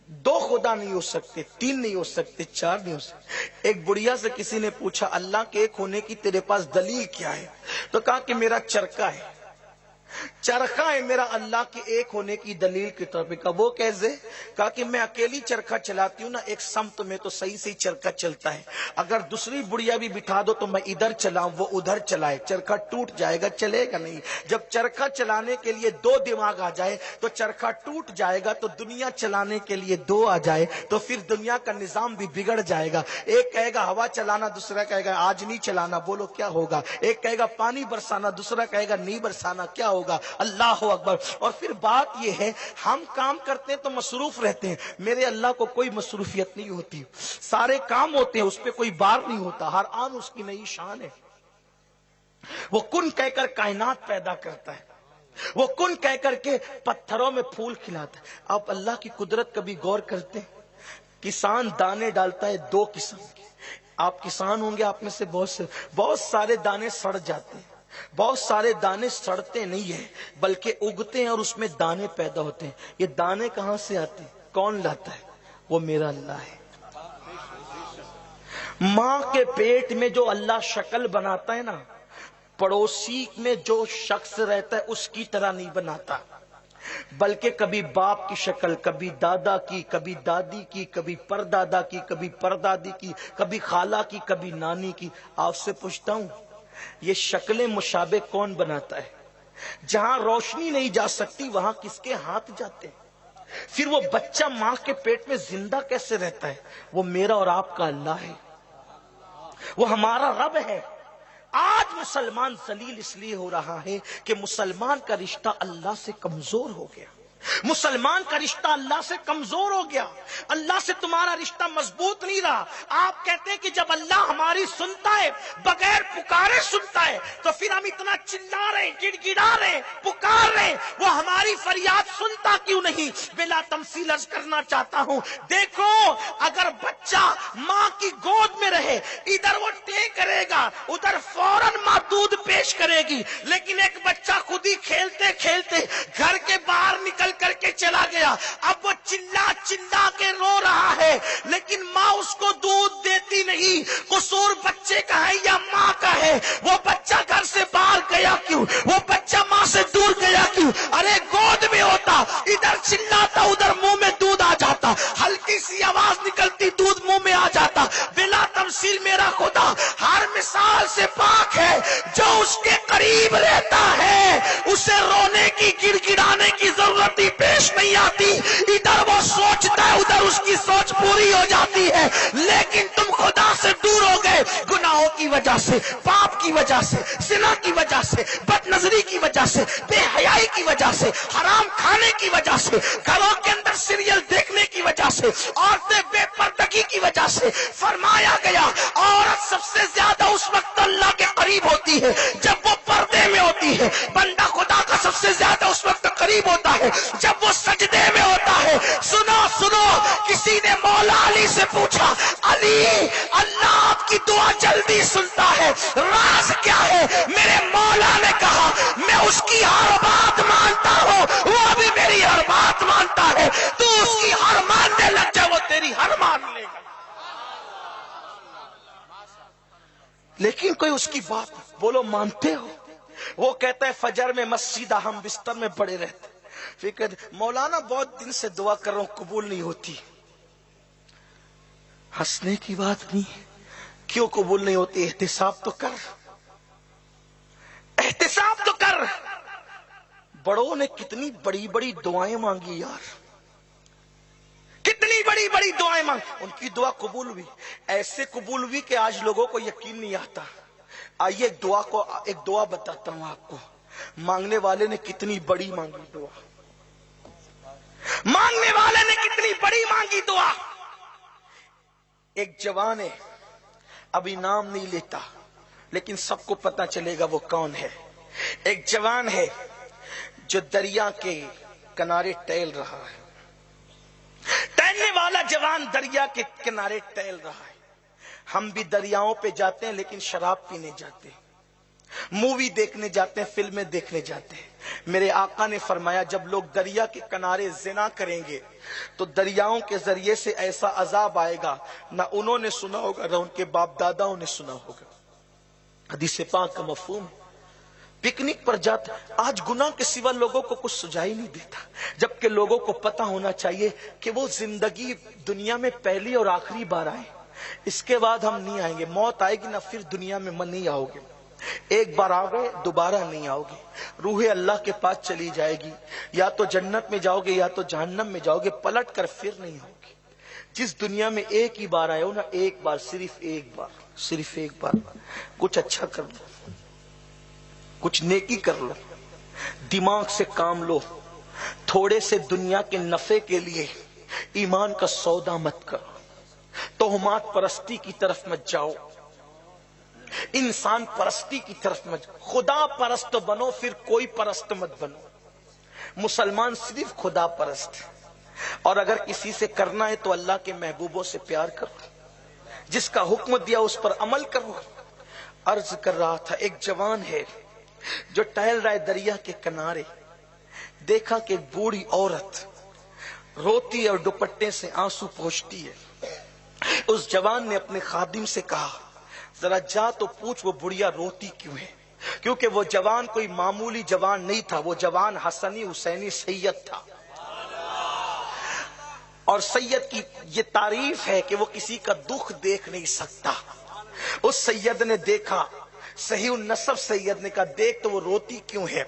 دو خدا نہیں ہو سکتے، تین نہیں ہو سکتے، چار نہیں ہو سکتے۔ ایک بڑھیا سے کسی نے پوچھا اللہ کے ایک ہونے کی تیرے پاس دلیل کیا ہے؟ تو کہا کہ میرا چرخہ ہے، چرخہ ہے میرا اللہ کے ایک ہونے کی دلیل کے طور پہ۔ کہا وہ کیسے؟ کہا کہ میں اکیلی چرخہ چلاتی ہوں نا، ایک سمت میں تو صحیح سے چرخہ چلتا ہے، اگر دوسری بڑھیا بھی بٹھا دو تو میں ادھر چلاؤں وہ ادھر چلائے، چرخہ ٹوٹ جائے گا، چلے گا نہیں۔ جب چرخہ چلانے کے لیے دو دماغ آ جائے تو چرخہ ٹوٹ جائے گا، تو دنیا چلانے کے لیے دو آ جائے تو پھر دنیا کا نظام بھی بگڑ جائے گا۔ ایک کہے گا ہوا چلانا، دوسرا کہے گا آج نہیں چلانا، بولو کیا ہوگا؟ ایک کہے گا پانی برسانا، دوسرا کہے گا نہیں برسانا، کیا ہوگا؟ اللہ اکبر۔ اور پھر بات یہ ہے ہم کام کرتے ہیں تو مصروف رہتے ہیں، میرے اللہ کو کوئی مصروفیت نہیں ہوتی، سارے کام ہوتے ہیں، اس پہ کوئی بار نہیں ہوتا، ہر آن اس کی نئی شان ہے۔ وہ کن کہہ کر کائنات پیدا کرتا ہے، وہ کن کہہ کر کے پتھروں میں پھول کھلاتا ہے۔ آپ اللہ کی قدرت کبھی غور کرتے ہیں؟ کسان دانے ڈالتا ہے دو قسم کے، آپ کسان ہوں گے، آپ میں سے بہت سارے دانے سڑ جاتے ہیں، بہت سارے دانے سڑتے نہیں ہیں بلکہ اگتے ہیں اور اس میں دانے پیدا ہوتے ہیں۔ یہ دانے کہاں سے آتے ہیں؟ کون لاتا ہے؟ وہ میرا اللہ ہے۔ ماں کے پیٹ میں جو اللہ شکل بناتا ہے نا، پڑوسی میں جو شخص رہتا ہے اس کی طرح نہیں بناتا، بلکہ کبھی باپ کی شکل، کبھی دادا کی، کبھی دادی کی، کبھی پردادا کی، کبھی پردادی کی، کبھی خالہ کی، کبھی نانی کی۔ آپ سے پوچھتا ہوں یہ شکلیں مشابہ کون بناتا ہے؟ جہاں روشنی نہیں جا سکتی وہاں کس کے ہاتھ جاتے ہیں؟ پھر وہ بچہ ماں کے پیٹ میں زندہ کیسے رہتا ہے؟ وہ میرا اور آپ کا اللہ ہے، وہ ہمارا رب ہے۔ آج مسلمان ذلیل اس لیے ہو رہا ہے کہ مسلمان کا رشتہ اللہ سے کمزور ہو گیا، مسلمان کا رشتہ اللہ سے کمزور ہو گیا، اللہ سے تمہارا رشتہ مضبوط نہیں رہا۔ آپ کہتے ہیں کہ جب اللہ ہماری سنتا ہے، بغیر پکارے سنتا ہے، تو پھر ہم اتنا چلا رہے ہیں، گڑ گڑا رہے ہیں، پکار رہے ہیں، وہ ہماری فریاد سنتا کیوں نہیں؟ بلا تمثیل عرض کرنا چاہتا ہوں، دیکھو اگر بچہ ماں کی گود میں رہے، ادھر وہ ٹے کرے گا، ادھر فوراً ماں دودھ پیش کرے گی، لیکن ایک بچہ خود ہی کھیلتے کھیلتے گھر کے باہر نکل کر کے چلا گیا، اب وہ چلا چلا کے رو رہا ہے، لیکن ماں اس کو دودھ دیتی نہیں۔ قصور بچے کا ہے یا ماں کا ہے؟ وہ بچہ گھر سے باہر گیا کیوں؟ وہ بچہ ماں سے دور گیا کیوں؟ ارے گود میں ہوتا، ادھر چلاتا، ادھر منہ میں دودھ آ جاتا، ہلکی سی آواز نکلتی، دودھ منہ میں آ جاتا۔ بلا تمثیل میرا خدا ہر مثال سے پاک ہے، جو اس کے قریب رہتا ہے اسے رونے کی، گڑ گڑانے کی ضرورت ہی پیش نہیں آتی۔ ادھر وہ سوچتا ہے، ادھر اس کی سوچ پوری ہو جاتی ہے، لیکن تم خدا سے دور ہو گئے، گناہوں کی وجہ سے، پاپ کی وجہ سے، زنا کی وجہ سے، بد نظری کی وجہ سے، بے حیائی کی وجہ سے، حرام کھانے کی وجہ سے، گھروں کے اندر سیریل دیکھنے کی وجہ سے، عورتیں بے پردگی کی وجہ سے۔ فرمایا گیا عورت سب سے زیادہ اس وقت اللہ کے قریب ہوتی ہے جب وہ پردے میں ہوتی ہے، بندہ خدا کا سب سے زیادہ اس وقت قریب ہوتا ہے جب وہ سجدے میں ہوتا ہے۔ سنو سنو، کسی نے مولا علی سے پوچھا، علی اللہ آپ کی دعا جلدی سنتا ہے، راز کیا ہے؟ میرے مولا نے کہا میں اس کی ہر بات مانتا ہوں، وہ بھی میری ہر بات مانتا ہے، تو اس کی ہر ماننے لگ جائے، وہ تیری ہر مان لے گا۔ لیکن کوئی اس کی بات بولو مانتے ہو؟ وہ کہتا ہے فجر میں مسجد ہم بستر میں پڑے رہتے، پھر کہتے مولانا بہت دن سے دعا کر رہا ہوں قبول نہیں ہوتی۔ ہنسنے کی بات نہیں، کیوں قبول نہیں ہوتی؟ احتساب تو کر، احتساب تو کر۔ بڑوں نے کتنی بڑی بڑی دعائیں مانگی یار، کتنی بڑی بڑی دعائیں مانگی، ان کی دعا قبول ہوئی، ایسے قبول ہوئی کہ آج لوگوں کو یقین نہیں آتا۔ آئیے ایک دعا بتاتا ہوں آپ کو، مانگنے والے نے کتنی بڑی مانگی دعا، مانگنے والے نے کتنی بڑی مانگی دعا۔ ایک جوان ہے، ابھی نام نہیں لیتا لیکن سب کو پتا چلے گا وہ کون ہے۔ ایک جوان ہے جو دریا کے کنارے ٹہل رہا ہے، ٹہلنے والا جوان دریا کے کنارے ٹہل رہا ہے۔ ہم بھی دریاؤں پہ جاتے ہیں لیکن شراب پینے جاتے ہیں، مووی دیکھنے جاتے ہیں، فلمیں دیکھنے جاتے ہیں۔ میرے آقا نے فرمایا جب لوگ دریا کے کنارے زنا کریں گے تو دریاؤں کے ذریعے سے ایسا عذاب آئے گا نہ انہوں نے سنا ہوگا نہ ان کے باپ داداؤں نے سنا ہوگا۔ حدیث پاک کا مفہوم، پکنک پر جاتا آج گناہ کے سوا لوگوں کو کچھ سجائی نہیں دیتا، جبکہ لوگوں کو پتا ہونا چاہیے کہ وہ زندگی دنیا میں پہلی اور آخری بار آئے، اس کے بعد ہم نہیں آئیں گے، موت آئے گی نہ پھر دنیا میں من نہیں آؤ گے، ایک بار آ گئے دوبارہ نہیں آؤ گے، روح اللہ کے پاس چلی جائے گی، یا تو جنت میں جاؤ گے یا تو جہنم میں جاؤ گے، پلٹ کر پھر نہیں ہوگی۔ جس دنیا میں ایک ہی بار آئے ہو نا، ایک بار، صرف ایک بار، صرف ایک بار کچھ اچھا کر لو، کچھ نیکی کر لو، دماغ سے کام لو، تھوڑے سے دنیا کے نفع کے لیے ایمان کا سودا مت کرو، تہمات پرستی کی طرف مت جاؤ، انسان پرستی کی طرف مت جاؤ، خدا پرست بنو، پھر کوئی پرست مت بنو۔ مسلمان صرف خدا پرست، اور اگر کسی سے کرنا ہے تو اللہ کے محبوبوں سے پیار کرو، جس کا حکم دیا اس پر عمل کرو۔ عرض کر رہا تھا ایک جوان ہے جو ٹہل رہا ہے دریا کے کنارے، دیکھا کہ ایک بوڑھی عورت روتی ہے اور دوپٹے سے آنسو پوچھتی ہے۔ اس جوان نے اپنے خادم سے کہا ذرا جا تو پوچھ وہ بڑھیا روتی کیوں ہے، کیونکہ وہ جوان کوئی معمولی جوان نہیں تھا، وہ جوان حسنی حسینی سید تھا، اور سید کی یہ تعریف ہے کہ وہ کسی کا دکھ دیکھ نہیں سکتا۔ اس سید نے دیکھا، صحیح النسب سید نے کہا دیکھ تو وہ روتی کیوں ہے۔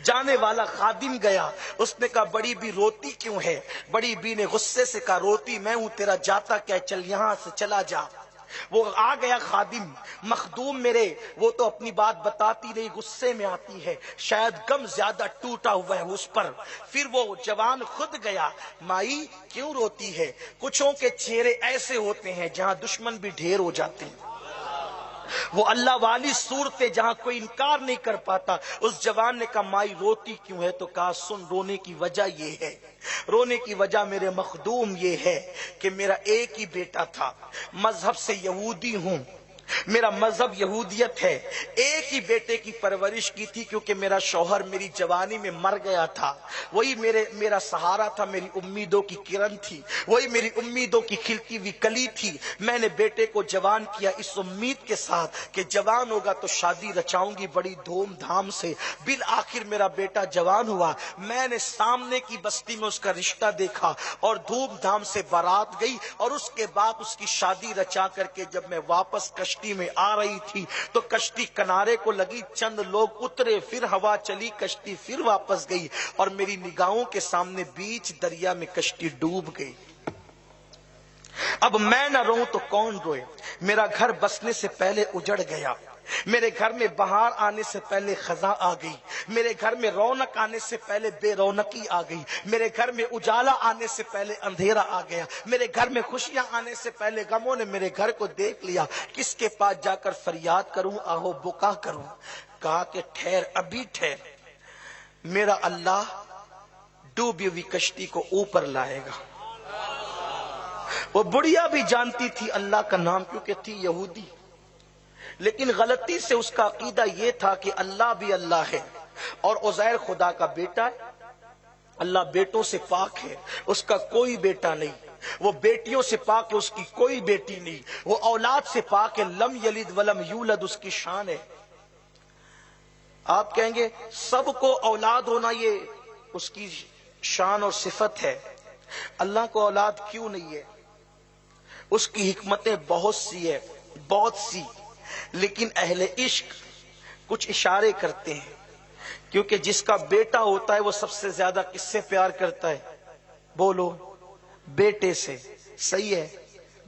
جانے والا خادم گیا، اس نے کہا بڑی بی روتی کیوں ہے؟ بڑی بی نے غصے سے کہا روتی میں ہوں، تیرا جاتا کیا، چل یہاں سے چلا جا۔ وہ آ گیا خادم، مخدوم میرے، وہ تو اپنی بات بتاتی نہیں، غصے میں آتی ہے، شاید غم زیادہ ٹوٹا ہوا ہے اس پر۔ پھر وہ جوان خود گیا، مائی کیوں روتی ہے؟ کچھوں کے چہرے ایسے ہوتے ہیں جہاں دشمن بھی ڈھیر ہو جاتے ہیں، وہ اللہ والی صورتیں جہاں کوئی انکار نہیں کر پاتا۔ اس جوان نے کہا مائی روتی کیوں ہے؟ تو کہا سن، رونے کی وجہ یہ ہے، رونے کی وجہ میرے مخدوم یہ ہے کہ میرا ایک ہی بیٹا تھا، مذہب سے یہودی ہوں، میرا مذہب یہودیت ہے، ایک ہی بیٹے کی پرورش کی تھی کیونکہ میرا شوہر میری جوانی میں مر گیا تھا، وہی میرا سہارا تھا، میری امیدوں کی کرن تھی، وہی میری امیدوں کی کھلتی ہوئی کلی تھی۔ میں نے بیٹے کو جوان کیا اس امید کے ساتھ کہ جوان ہوگا تو شادی رچاؤں گی بڑی دھوم دھام سے۔ بالآخر میرا بیٹا جوان ہوا، میں نے سامنے کی بستی میں اس کا رشتہ دیکھا اور دھوم دھام سے بارات گئی، اور اس کے بعد اس کی شادی رچا کر کے جب میں واپس کشتی میں آ رہی تھی تو کشتی کنارے کو لگی، چند لوگ اترے، پھر ہوا چلی، کشتی پھر واپس گئی، اور میری نگاہوں کے سامنے بیچ دریا میں کشتی ڈوب گئی۔ اب میں نہ روؤں تو کون روئے؟ میرا گھر بسنے سے پہلے اجڑ گیا، میرے گھر میں بہار آنے سے پہلے خزاں آ گئی، میرے گھر میں رونق آنے سے پہلے بے رونقی آ گئی، میرے گھر میں اجالا آنے سے پہلے اندھیرا آ گیا، میرے گھر میں خوشیاں آنے سے پہلے غموں نے میرے گھر کو دیکھ لیا۔ کس کے پاس جا کر فریاد کروں، آہو بکا کروں؟ کہا کہ ٹھہر، ابھی ٹھہر، میرا اللہ ڈوبی ہوئی کشتی کو اوپر لائے گا۔ وہ بڑھیا بھی جانتی تھی اللہ کا نام کیونکہ تھی یہودی، لیکن غلطی سے اس کا عقیدہ یہ تھا کہ اللہ بھی اللہ ہے اور عزیر خدا کا بیٹا ہے۔ اللہ بیٹوں سے پاک ہے، اس کا کوئی بیٹا نہیں، وہ بیٹیوں سے پاک ہے، اس کی کوئی بیٹی نہیں، وہ اولاد سے پاک ہے، لم یلد ولم یولد اس کی شان ہے۔ آپ کہیں گے سب کو اولاد ہونا یہ اس کی شان اور صفت ہے، اللہ کو اولاد کیوں نہیں ہے؟ اس کی حکمتیں بہت سی ہے، بہت سی، لیکن اہل عشق کچھ اشارے کرتے ہیں، کیونکہ جس کا بیٹا ہوتا ہے وہ سب سے زیادہ کس سے پیار کرتا ہے؟ بولو، بیٹے سے۔ صحیح ہے،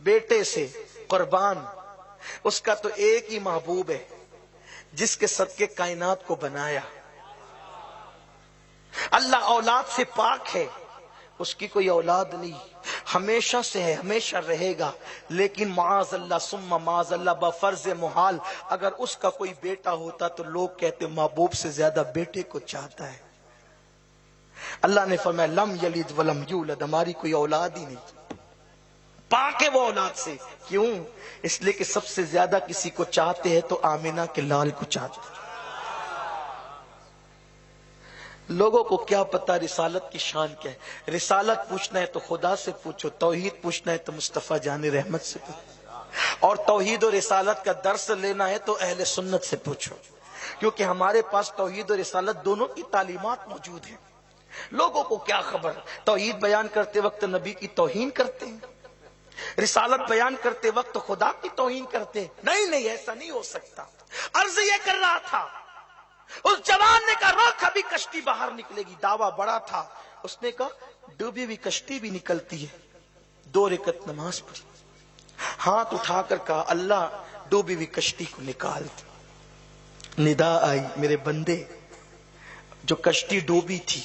بیٹے سے قربان۔ اس کا تو ایک ہی محبوب ہے جس کے صدقے کائنات کو بنایا۔ اللہ اولاد سے پاک ہے، اس کی کوئی اولاد نہیں، ہمیشہ سے ہے، ہمیشہ رہے گا، لیکن معاذ اللہ ثم معاذ اللہ بفرض محال اگر اس کا کوئی بیٹا ہوتا تو لوگ کہتے محبوب سے زیادہ بیٹے کو چاہتا ہے۔ اللہ نے فرمایا لم یلد ولم یولد، ہماری کوئی اولاد ہی نہیں، پاک ہے وہ اولاد سے۔ کیوں؟ اس لیے کہ سب سے زیادہ کسی کو چاہتے ہیں تو آمینہ کے لال کو چاہتے ہیں۔ لوگوں کو کیا پتا رسالت کی شان کیا ہے؟ رسالت پوچھنا ہے تو خدا سے پوچھو، توحید پوچھنا ہے تو مصطفیٰ جان رحمت سے پوچھو، اور توحید و رسالت کا درس لینا ہے تو اہل سنت سے پوچھو، کیونکہ ہمارے پاس توحید و رسالت دونوں کی تعلیمات موجود ہیں۔ لوگوں کو کیا خبر، توحید بیان کرتے وقت نبی کی توہین کرتے ہیں، رسالت بیان کرتے وقت خدا کی توہین کرتے ہیں۔ نہیں نہیں، ایسا نہیں ہو سکتا۔ عرض یہ کر رہا تھا، اس جوان نے کہا روک، ابھی کشتی باہر نکلے گی، دعویٰ بڑا تھا۔ اس نے کہا ڈوبی ہوئی کشتی بھی نکلتی ہے۔ 2 رکعت نماز پڑھی، ہاتھ اٹھا کر کہا اللہ ڈوبی ہوئی کشتی کو نکال دے۔ ندا آئی، میرے بندے، جو کشتی ڈوبی تھی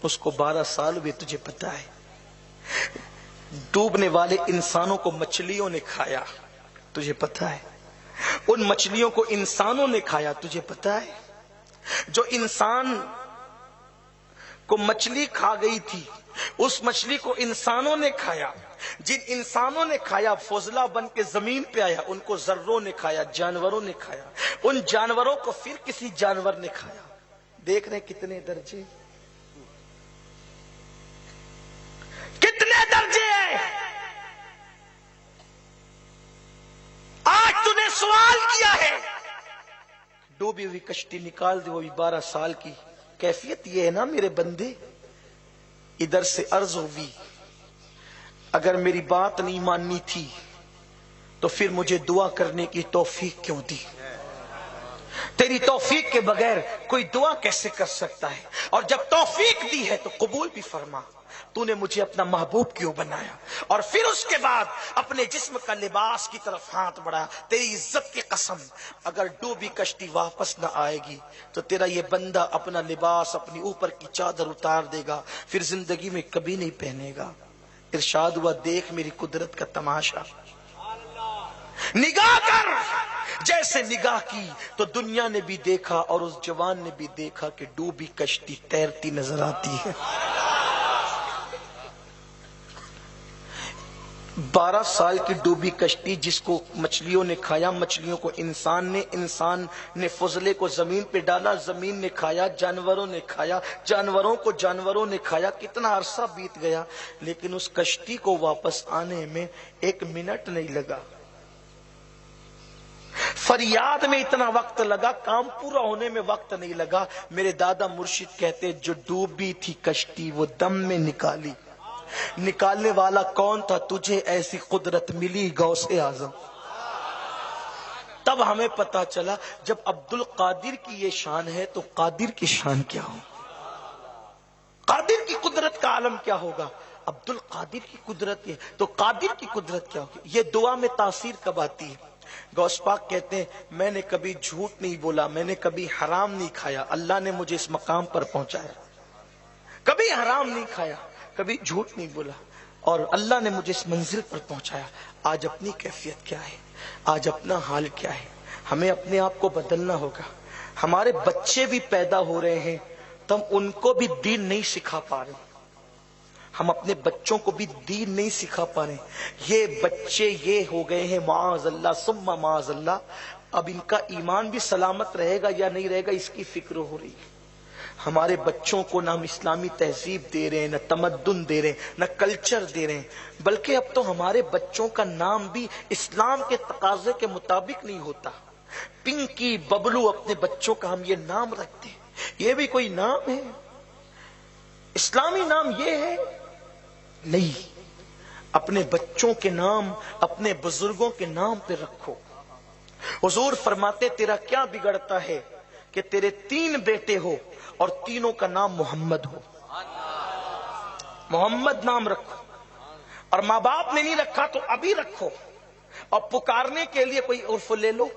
اس کو 12 سال ہوئے، تجھے پتا ہے؟ ڈوبنے والے انسانوں کو مچھلیوں نے کھایا، تجھے پتا ہے؟ ان مچھلیوں کو انسانوں نے کھایا، تجھے پتا ہے؟ جو انسان کو مچھلی کھا گئی تھی اس مچھلی کو انسانوں نے کھایا، جن انسانوں نے کھایا فضلہ بن کے زمین پہ آیا، ان کو ذروں نے کھایا، جانوروں نے کھایا، ان جانوروں کو پھر کسی جانور نے کھایا۔ دیکھ رہے کتنے درجے، کتنے درجے ہیں۔ آج تو نے سوال کیا ہے، ڈوبی ہوئی کشتی نکال دے، وہ بھی 12 سال کی۔ کیفیت یہ ہے نا میرے بندے، ادھر سے عرض ہوئی اگر میری بات نہیں ماننی تھی تو پھر مجھے دعا کرنے کی توفیق کیوں دی؟ تیری توفیق کے بغیر کوئی دعا کیسے کر سکتا ہے؟ اور جب توفیق دی ہے تو قبول بھی فرما۔ تو نے مجھے اپنا محبوب کیوں بنایا؟ اور پھر اس کے بعد اپنے جسم کا لباس کی طرف ہاتھ بڑھایا، تیری عزت کی قسم اگر ڈوبی کشتی واپس نہ آئے گی تو تیرا یہ بندہ اپنا لباس اپنی اوپر کی چادر اتار دے گا، پھر زندگی میں کبھی نہیں پہنے گا۔ ارشاد ہوا دیکھ میری قدرت کا تماشا، نگاہ کر۔ جیسے نگاہ کی تو دنیا نے بھی دیکھا اور اس جوان نے بھی دیکھا کہ ڈوبی کشتی تیرتی نظر آتی ہے۔ 12 سال کی ڈوبی کشتی جس کو مچھلیوں نے کھایا، مچھلیوں کو انسان نے فضلے کو زمین پہ ڈالا، زمین نے کھایا، جانوروں نے کھایا، جانوروں کو جانوروں نے کھایا، کتنا عرصہ بیت گیا لیکن اس کشتی کو واپس آنے میں 1 منٹ نہیں لگا۔ فریاد میں اتنا وقت لگا، کام پورا ہونے میں وقت نہیں لگا۔ میرے دادا مرشد کہتے جو ڈوبی تھی کشتی وہ دم میں نکالی، نکالنے والا کون تھا؟ تجھے ایسی قدرت ملی غوث اعظم۔ تب ہمیں پتا چلا جب عبد القادر کی یہ شان ہے تو قادر کی شان کیا ہو، قادر کی قدرت کا عالم کیا ہوگا؟ عبد القادر کی قدرت یہ تو قادر کی قدرت کیا ہوگی؟ یہ دعا میں تاثیر کب آتی ہے؟ غوث پاک کہتے ہیں میں نے کبھی جھوٹ نہیں بولا، میں نے کبھی حرام نہیں کھایا، اللہ نے مجھے اس مقام پر پہنچایا۔ کبھی حرام نہیں کھایا، کبھی جھوٹ نہیں بولا اور اللہ نے مجھے اس منزل پر پہنچایا۔ آج اپنی کیفیت کیا ہے؟ آج اپنا حال کیا ہے؟ ہمیں اپنے آپ کو بدلنا ہوگا۔ ہمارے بچے بھی پیدا ہو رہے ہیں تو ہم ان کو بھی دین نہیں سکھا پا رہے، ہم اپنے بچوں کو بھی دین نہیں سکھا پا رہے۔ یہ بچے یہ ہو گئے ہیں معاذ اللہ ثم معاذ اللہ، اب ان کا ایمان بھی سلامت رہے گا یا نہیں رہے گا اس کی فکر ہو رہی ہے۔ ہمارے بچوں کو نہ ہم اسلامی تہذیب دے رہے ہیں، نہ تمدن دے رہے ہیں، نہ کلچر دے رہے ہیں، بلکہ اب تو ہمارے بچوں کا نام بھی اسلام کے تقاضے کے مطابق نہیں ہوتا۔ پنکی ببلو اپنے بچوں کا ہم یہ نام رکھتے ہیں، یہ بھی کوئی نام ہے؟ اسلامی نام یہ ہے؟ نہیں، اپنے بچوں کے نام اپنے بزرگوں کے نام پہ رکھو۔ حضور فرماتے تیرا کیا بگڑتا ہے کہ تیرے 3 بیٹے ہو اور تینوں کا نام محمد ہو، محمد نام رکھو، اور ماں باپ نے نہیں رکھا تو ابھی رکھو، اور پکارنے کے لیے کوئی عرف لے لو۔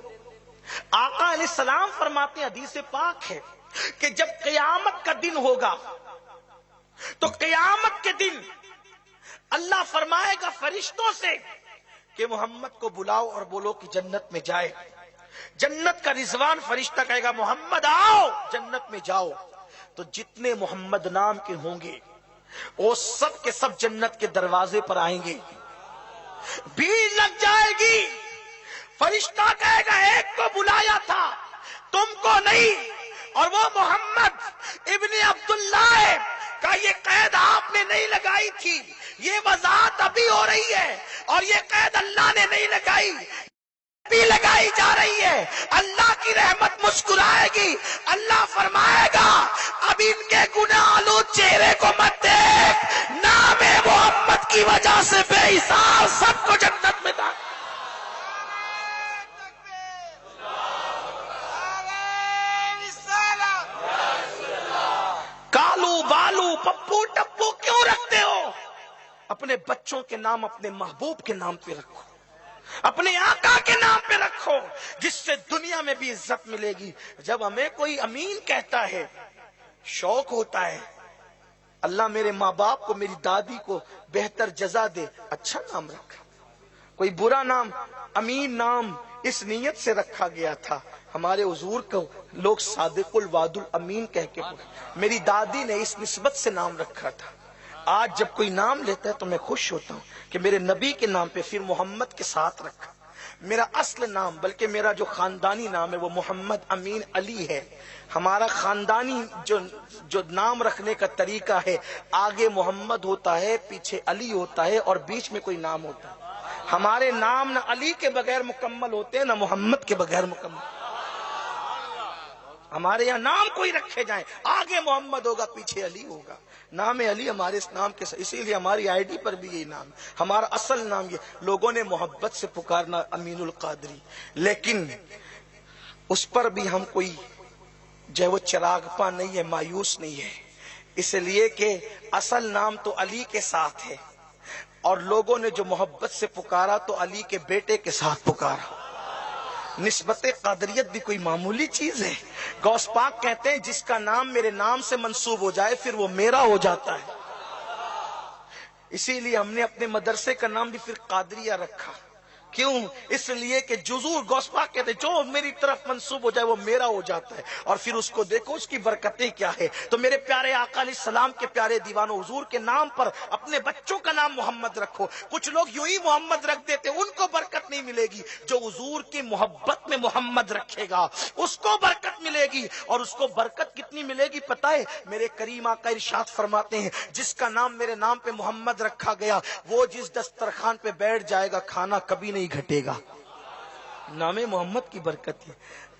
آقا علیہ السلام فرماتے حدیث پاک ہے کہ جب قیامت کا دن ہوگا تو قیامت کے دن اللہ فرمائے گا فرشتوں سے کہ محمد کو بلاؤ اور بولو کہ جنت میں جائے۔ جنت کا رضوان فرشتہ کہے گا محمد آؤ جنت میں جاؤ، تو جتنے محمد نام کے ہوں گے وہ سب کے سب جنت کے دروازے پر آئیں گے، بھیڑ لگ جائے گی۔ فرشتہ کہے گا ایک کو بلایا تھا تم کو نہیں، اور وہ محمد ابن عبداللہ ہے، کہ یہ قید آپ نے نہیں لگائی تھی، یہ وضاحت ابھی ہو رہی ہے، اور یہ قید اللہ نے نہیں لگائی بھی لگائی جا رہی ہے۔ اللہ کی رحمت مسکرائے گی، اللہ فرمائے گا اب ان کے گناہ آلود چہرے کو مت دیکھ، نام محمد کی وجہ سے بے حساب سب کو جنت میں داخل۔ کالو بالو پپو ٹپو کیوں رکھتے ہو؟ اپنے بچوں کے نام اپنے محبوب کے نام پہ رکھو، اپنے آقا کے نام پہ رکھو، جس سے دنیا میں بھی عزت ملے گی۔ جب ہمیں کوئی امین کہتا ہے شوق ہوتا ہے، اللہ میرے ماں باپ کو میری دادی کو بہتر جزا دے، اچھا نام رکھا۔ کوئی برا نام، امین نام اس نیت سے رکھا گیا تھا، ہمارے حضور کو لوگ صادق الوعد الامین کہہ کے میری دادی نے اس نسبت سے نام رکھا تھا۔ آج جب کوئی نام لیتا ہے تو میں خوش ہوتا ہوں کہ میرے نبی کے نام پہ پھر محمد کے ساتھ رکھا۔ میرا اصل نام بلکہ میرا جو خاندانی نام ہے وہ محمد امین علی ہے۔ ہمارا خاندانی جو نام رکھنے کا طریقہ ہے، آگے محمد ہوتا ہے، پیچھے علی ہوتا ہے اور بیچ میں کوئی نام ہوتا ہے۔ ہمارے نام نہ علی کے بغیر مکمل ہوتے ہیں نہ محمد کے بغیر مکمل۔ ہمارے یہاں نام کوئی رکھے جائیں، آگے محمد ہوگا پیچھے علی ہوگا، نام علی ہمارے اس نام کے اسی لیے ہماری آئی ڈی پر بھی یہی نام ہے، ہمارا اصل نام یہ۔ لوگوں نے محبت سے پکارنا امین القادری، لیکن اس پر بھی ہم کوئی جو وہ چراغ پا نہیں ہے، مایوس نہیں ہے۔ اس لیے کہ اصل نام تو علی کے ساتھ ہے، اور لوگوں نے جو محبت سے پکارا تو علی کے بیٹے کے ساتھ پکارا۔ نسبت قادریت بھی کوئی معمولی چیز ہے۔ غوث پاک کہتے ہیں جس کا نام میرے نام سے منسوب ہو جائے پھر وہ میرا ہو جاتا ہے۔ اسی لیے ہم نے اپنے مدرسے کا نام بھی پھر قادریہ رکھا۔ کیوں؟ اس لیے کہ جذور غوث پاک کہتے ہیں جو میری طرف منسوب ہو جائے وہ میرا ہو جاتا ہے، اور پھر اس کو دیکھو اس کی برکتیں کیا ہے۔ تو میرے پیارے آقا علیہ السلام کے پیارے دیوانوں، حضور کے نام پر اپنے بچوں کا نام محمد رکھو۔ کچھ لوگ یوں ہی محمد رکھ دیتے، ان کو برکت نہیں ملے گی۔ جو حضور کی محبت میں محمد رکھے گا اس کو برکت ملے گی، اور اس کو برکت کتنی ملے گی پتہ ہے؟ میرے کریم آقا ارشاد فرماتے ہیں جس کا نام میرے نام پہ محمد رکھا گیا وہ جس دسترخوان پہ بیٹھ جائے گا کھانا کبھی نہیں گھٹے گا۔ نام محمد کی برکت ہے۔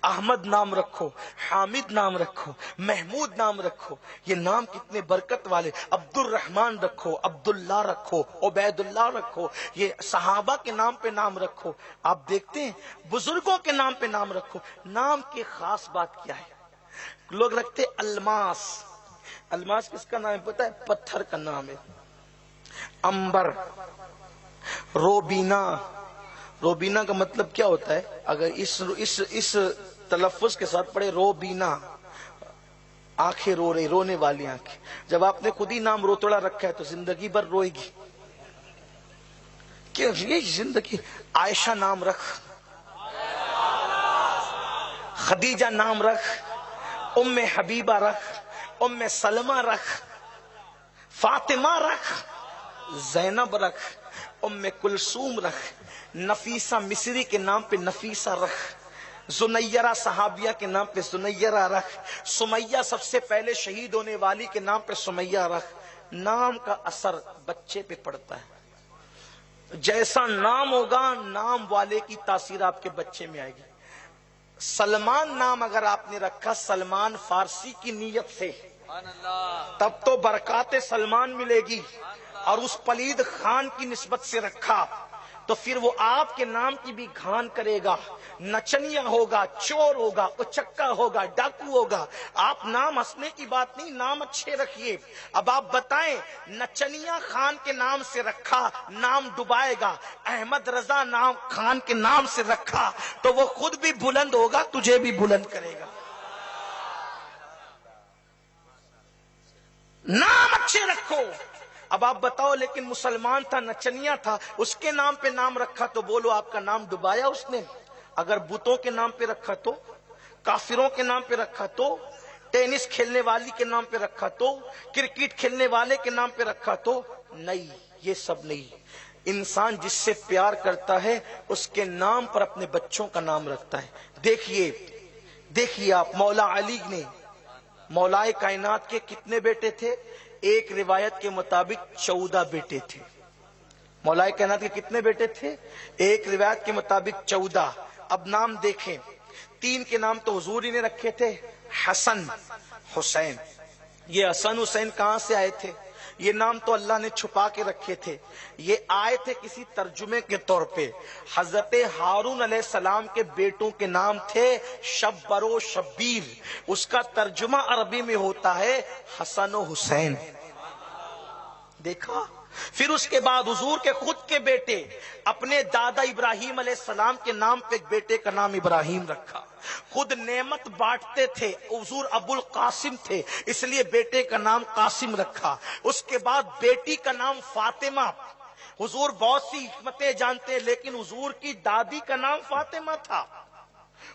احمد نام رکھو، حامد نام رکھو، محمود نام رکھو، یہ نام کتنے برکت والے۔ عبد الرحمن رکھو، عبداللہ رکھو، عبید اللہ رکھو، یہ صحابہ کے نام پہ نام رکھو۔ آپ دیکھتے ہیں بزرگوں کے نام پہ نام رکھو۔ نام کی خاص بات کیا ہے؟ لوگ رکھتے الماس۔ الماس کس کا نام ہے پتہ ہے؟ پتھر کا نام ہے۔ امبر، روبینا۔ روبینا کا مطلب کیا ہوتا ہے؟ اگر اس تلفظ کے ساتھ پڑھے روبینا، آنکھیں رو رہی، رونے والی آنکھیں۔ جب آپ نے خود ہی نام روتڑا رکھا ہے تو زندگی بھر روئے گی۔ کیوں؟ یہ زندگی۔ عائشہ نام رکھ، خدیجہ نام رکھ، ام حبیبہ رکھ، ام سلمہ رکھ، فاطمہ رکھ، زینب رکھ، ام کلثوم رکھ، نفیسہ مصری کے نام پہ نفیسہ رکھ، زنیرہ صحابیہ کے نام پہ زنیرہ رکھ، سمیہ سب سے پہلے شہید ہونے والی کے نام پہ سمیہ رکھ۔ نام کا اثر بچے پہ پڑتا ہے۔ جیسا نام ہوگا نام والے کی تاثیر آپ کے بچے میں آئے گی۔ سلمان نام اگر آپ نے رکھا سلمان فارسی کی نیت سے تب تو برکات سلمان ملے گی، اور اس پلید خان کی نسبت سے رکھا تو پھر وہ آپ کے نام کی بھی گھان کرے گا، نچنیا ہوگا، چور ہوگا، اچکا ہوگا، ڈاکو ہوگا۔ آپ نام ہنسنے کی بات نہیں، نام اچھے رکھیے۔ اب آپ بتائیں نچنیا خان کے نام سے رکھا نام ڈبائے گا، احمد رضا نام خان کے نام سے رکھا تو وہ خود بھی بلند ہوگا، تجھے بھی بلند کرے گا۔ نام اچھے رکھو۔ اب آپ بتاؤ لیکن مسلمان تھا، نچنیا تھا، اس کے نام پہ نام رکھا تو بولو آپ کا نام ڈبایا اس نے؟ اگر بتوں کے نام پہ رکھا تو، کافروں کے نام پہ رکھا تو، ٹینس کھیلنے والی کے نام پہ رکھا تو، کرکٹ کھیلنے والے کے نام پہ رکھا تو؟ نہیں، یہ سب نہیں۔ انسان جس سے پیار کرتا ہے اس کے نام پر اپنے بچوں کا نام رکھتا ہے۔ دیکھیے آپ، مولا علی نے مولائے کائنات کے کتنے بیٹے تھے؟ ایک روایت کے مطابق 14 بیٹے تھے۔ مولائے کائنات کے کتنے بیٹے تھے؟ ایک روایت کے مطابق 14۔ اب نام دیکھیں، 3 کے نام تو حضور ہی نے رکھے تھے، حسن، حسین۔ یہ حسن حسین کہاں سے آئے تھے؟ یہ نام تو اللہ نے چھپا کے رکھے تھے، یہ آئے تھے کسی ترجمے کے طور پہ۔ حضرت ہارون علیہ السلام کے بیٹوں کے نام تھے شبر و شبیر، اس کا ترجمہ عربی میں ہوتا ہے حسن و حسین۔ دیکھا؟ پھر اس کے بعد حضور کے خود کے بیٹے، اپنے دادا ابراہیم علیہ السلام کے نام پہ ایک بیٹے کا نام ابراہیم رکھا۔ خود نعمت بانٹتے تھے، حضور ابو القاسم تھے، اس لیے بیٹے کا نام قاسم رکھا۔ اس کے بعد بیٹی کا نام فاطمہ۔ حضور بہت سی حکمتیں جانتے ہیں لیکن حضور کی دادی کا نام فاطمہ تھا،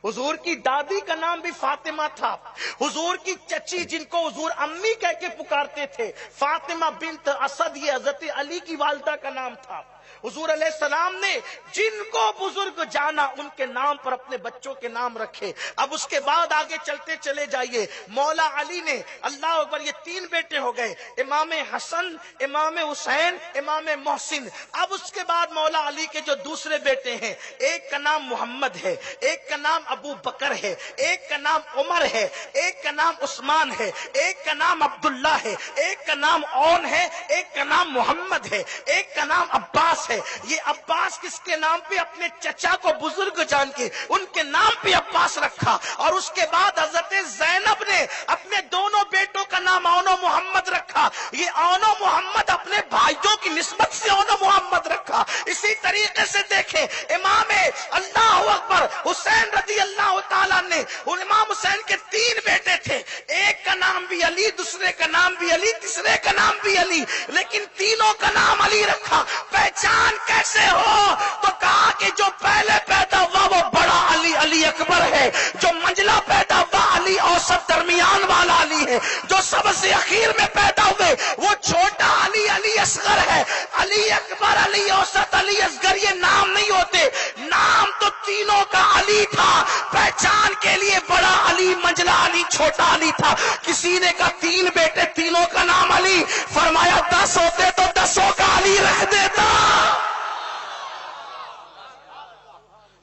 حضور کی دادی کا نام بھی فاطمہ تھا، حضور کی چچی جن کو حضور امی کہہ کے پکارتے تھے فاطمہ بنت اسد، یہ حضرت علی کی والدہ کا نام تھا۔ حضور علیہ السلام نے جن کو بزرگ جانا ان کے نام پر اپنے بچوں کے نام رکھے۔ اب اس کے بعد آگے چلتے چلے جائیے، مولا علی نے، اللہ اکبر، یہ 3 بیٹے ہو گئے، امام حسن، امام حسین، امام محسن۔ اب اس کے بعد مولا علی کے جو دوسرے بیٹے ہیں، ایک کا نام محمد ہے، ایک کا نام ابو بکر ہے، ایک کا نام عمر ہے، ایک کا نام عثمان ہے، ایک کا نام عبداللہ ہے، ایک کا نام اون ہے، ایک کا نام محمد ہے، ایک کا نام عباس عباس ہے. یہ عباس کس کے نام پہ؟ اپنے چچا کو بزرگ جان کے ان کے نام پہ عباس رکھا. اور اس کے بعد حضرت زینب نے اپنے دونوں بیٹوں کا نام اون و محمد رکھا. یہ اون و محمد اپنے بھائیوں کی نسبت سے اون و محمد رکھا. اسی طریقے سے دیکھیں امام اللہ اکبر حسین رضی اللہ تعالیٰ نے، امام حسین کے 3 بیٹے تھے. ایک کا نام بھی علی، دوسرے کا نام بھی علی، تیسرے کا نام بھی علی، لیکن تینوں کا نام علی رکھا. پہچان کیسے ہو؟ تو کہا کہ جو پہلے پیدا ہوا وہ بڑا علی علی اکبر ہے، جو منجلا پیدا ہوا علی اوسط درمیان والا علی ہے، جو سب سے اخیر میں پیدا ہوئے وہ چھوٹا علی علی اصغر ہے. علی اکبر، علی اوسط، علی اصغر یہ نام نہیں ہوتے، نام تو تینوں کا علی تھا. پہچان کے لیے بڑا علی، منجلا علی، چھوٹا علی تھا. کسی نے کہا 3 بیٹے، تینوں کا نام علی. فرمایا 10 ہوتے تو 10 کا علی رکھ دیتا.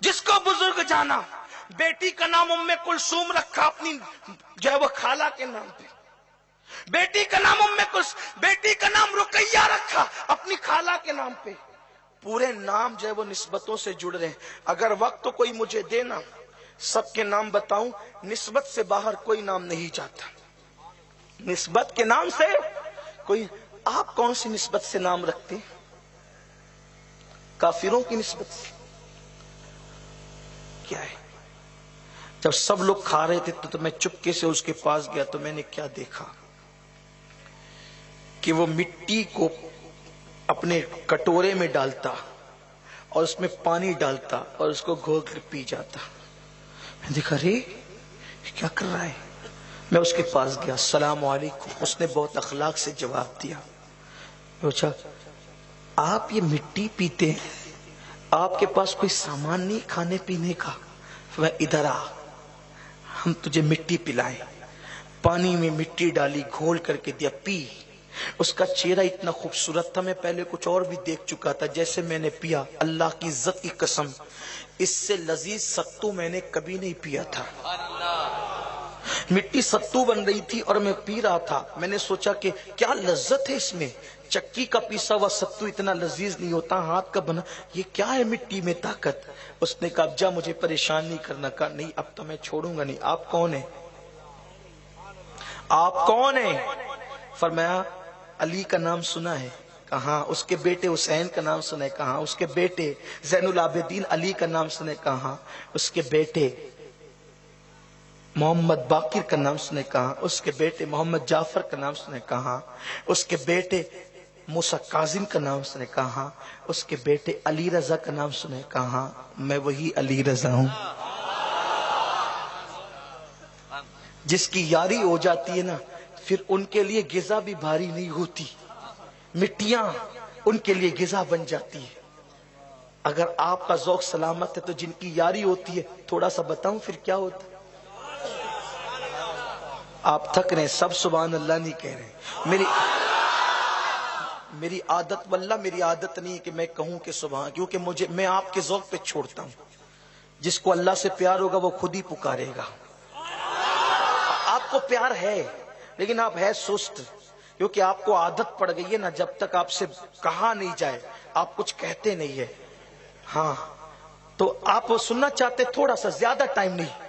جس کو بزرگ جانا. بیٹی کا نام ام کلثوم رکھا اپنی جو ہے وہ خالہ کے نام پہ. بیٹی کا نام ام کلثوم، بیٹی کا نام رقیہ رکھا اپنی خالہ کے نام پہ. پورے نام جو ہے وہ نسبتوں سے جڑ رہے ہیں. اگر وقت تو کوئی مجھے دینا سب کے نام بتاؤں. نسبت سے باہر کوئی نام نہیں جاتا. نسبت کے نام سے کوئی. آپ کون سی نسبت سے نام رکھتے ہیں؟ کافروں کی نسبت سے. کیا ہے؟ جب سب لوگ کھا رہے تھے تو میں چپکے سے اس کے پاس گیا تو میں نے کیا دیکھا کہ وہ مٹی کو اپنے کٹورے میں ڈالتا اور اس میں پانی ڈالتا اور اس کو گھول کر پی جاتا. میں دیکھا رے کیا کر رہا ہے. میں اس کے پاس گیا، السلام علیکم. اس نے بہت اخلاق سے جواب دیا. پوچھا آپ یہ مٹی پیتے ہیں، آپ کے پاس کوئی سامان نہیں کھانے پینے کا؟ میں ادھر آ، ہم تجھے مٹی پلائیں. پانی میں مٹی ڈالی، گھول کر کے دیا، پی. اس کا چہرہ اتنا خوبصورت تھا، میں پہلے کچھ اور بھی دیکھ چکا تھا. جیسے میں نے پیا، اللہ کی عزت کی قسم اس سے لذیذ ستو میں نے کبھی نہیں پیا تھا. مٹی ستو بن رہی تھی اور میں پی رہا تھا. میں نے سوچا کہ کیا لذت ہے اس میں. چکی کا پیسا ہوا ستو اتنا لذیذ نہیں ہوتا، ہاتھ کا بنا. یہ کیا ہے مٹی میں طاقت؟ اس نے کہا اب جا مجھے پریشان نہیں کرنا. کہا نہیں اب تو میں چھوڑوں گا نہیں. آپ کون ہیں؟ آپ کون ہیں؟ فرمایا علی کا نام سنا ہے؟ کہاں. اس کے بیٹے حسین کا نام سنا ہے؟ کہاں. اس کے بیٹے زین العابدین علی کا نام سنا ہے؟ کہاں. اس کے بیٹے محمد باقر کا نام سنے؟ کہاں. اس کے بیٹے محمد جعفر کا نام سنے؟ کہاں. اس کے بیٹے موسیٰ کاظم کا نام سنے؟ کہاں. اس کے بیٹے علی رضا کا نام سنے؟ کہاں. میں وہی علی رضا ہوں جس کی یاری ہو جاتی ہے نا پھر ان کے لیے غذا بھی بھاری نہیں ہوتی. مٹیاں ان کے لیے غذا بن جاتی ہے. اگر آپ کا ذوق سلامت ہے تو جن کی یاری ہوتی ہے، تھوڑا سا بتاؤں پھر کیا ہوتا ہے. آپ تھک رہے ہیں، سب سبحان اللہ نہیں کہہ رہے. میری عادت واللہ میری عادت نہیں ہے کہ میں کہوں کہ سبحان، کیونکہ میں آپ کے ذوق پہ چھوڑتا ہوں. جس کو اللہ سے پیار ہوگا وہ خود ہی پکارے گا. آپ کو پیار ہے لیکن آپ ہے سست، کیونکہ آپ کو عادت پڑ گئی ہے نا. جب تک آپ سے کہا نہیں جائے آپ کچھ کہتے نہیں ہے. ہاں تو آپ سننا چاہتے تھوڑا سا، زیادہ ٹائم نہیں،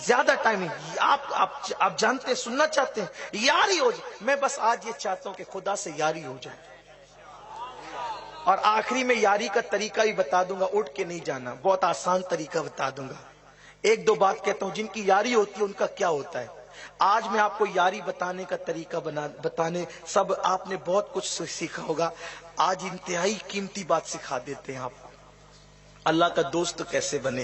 زیادہ ٹائم نہیں. آپ جانتے ہیں سننا چاہتے ہیں یاری ہو جائے. میں بس آج یہ چاہتا ہوں کہ خدا سے یاری ہو جائے. اور آخری میں یاری کا طریقہ بھی بتا دوں گا، اٹھ کے نہیں جانا، بہت آسان طریقہ بتا دوں گا. 1-2 بات کہتا ہوں جن کی یاری ہوتی ہے ان کا کیا ہوتا ہے. آج میں آپ کو یاری بتانے کا طریقہ بتانے، سب آپ نے بہت کچھ سیکھا ہوگا. آج انتہائی قیمتی بات سکھا دیتے ہیں آپ کو. اللہ کا دوست کیسے بنے،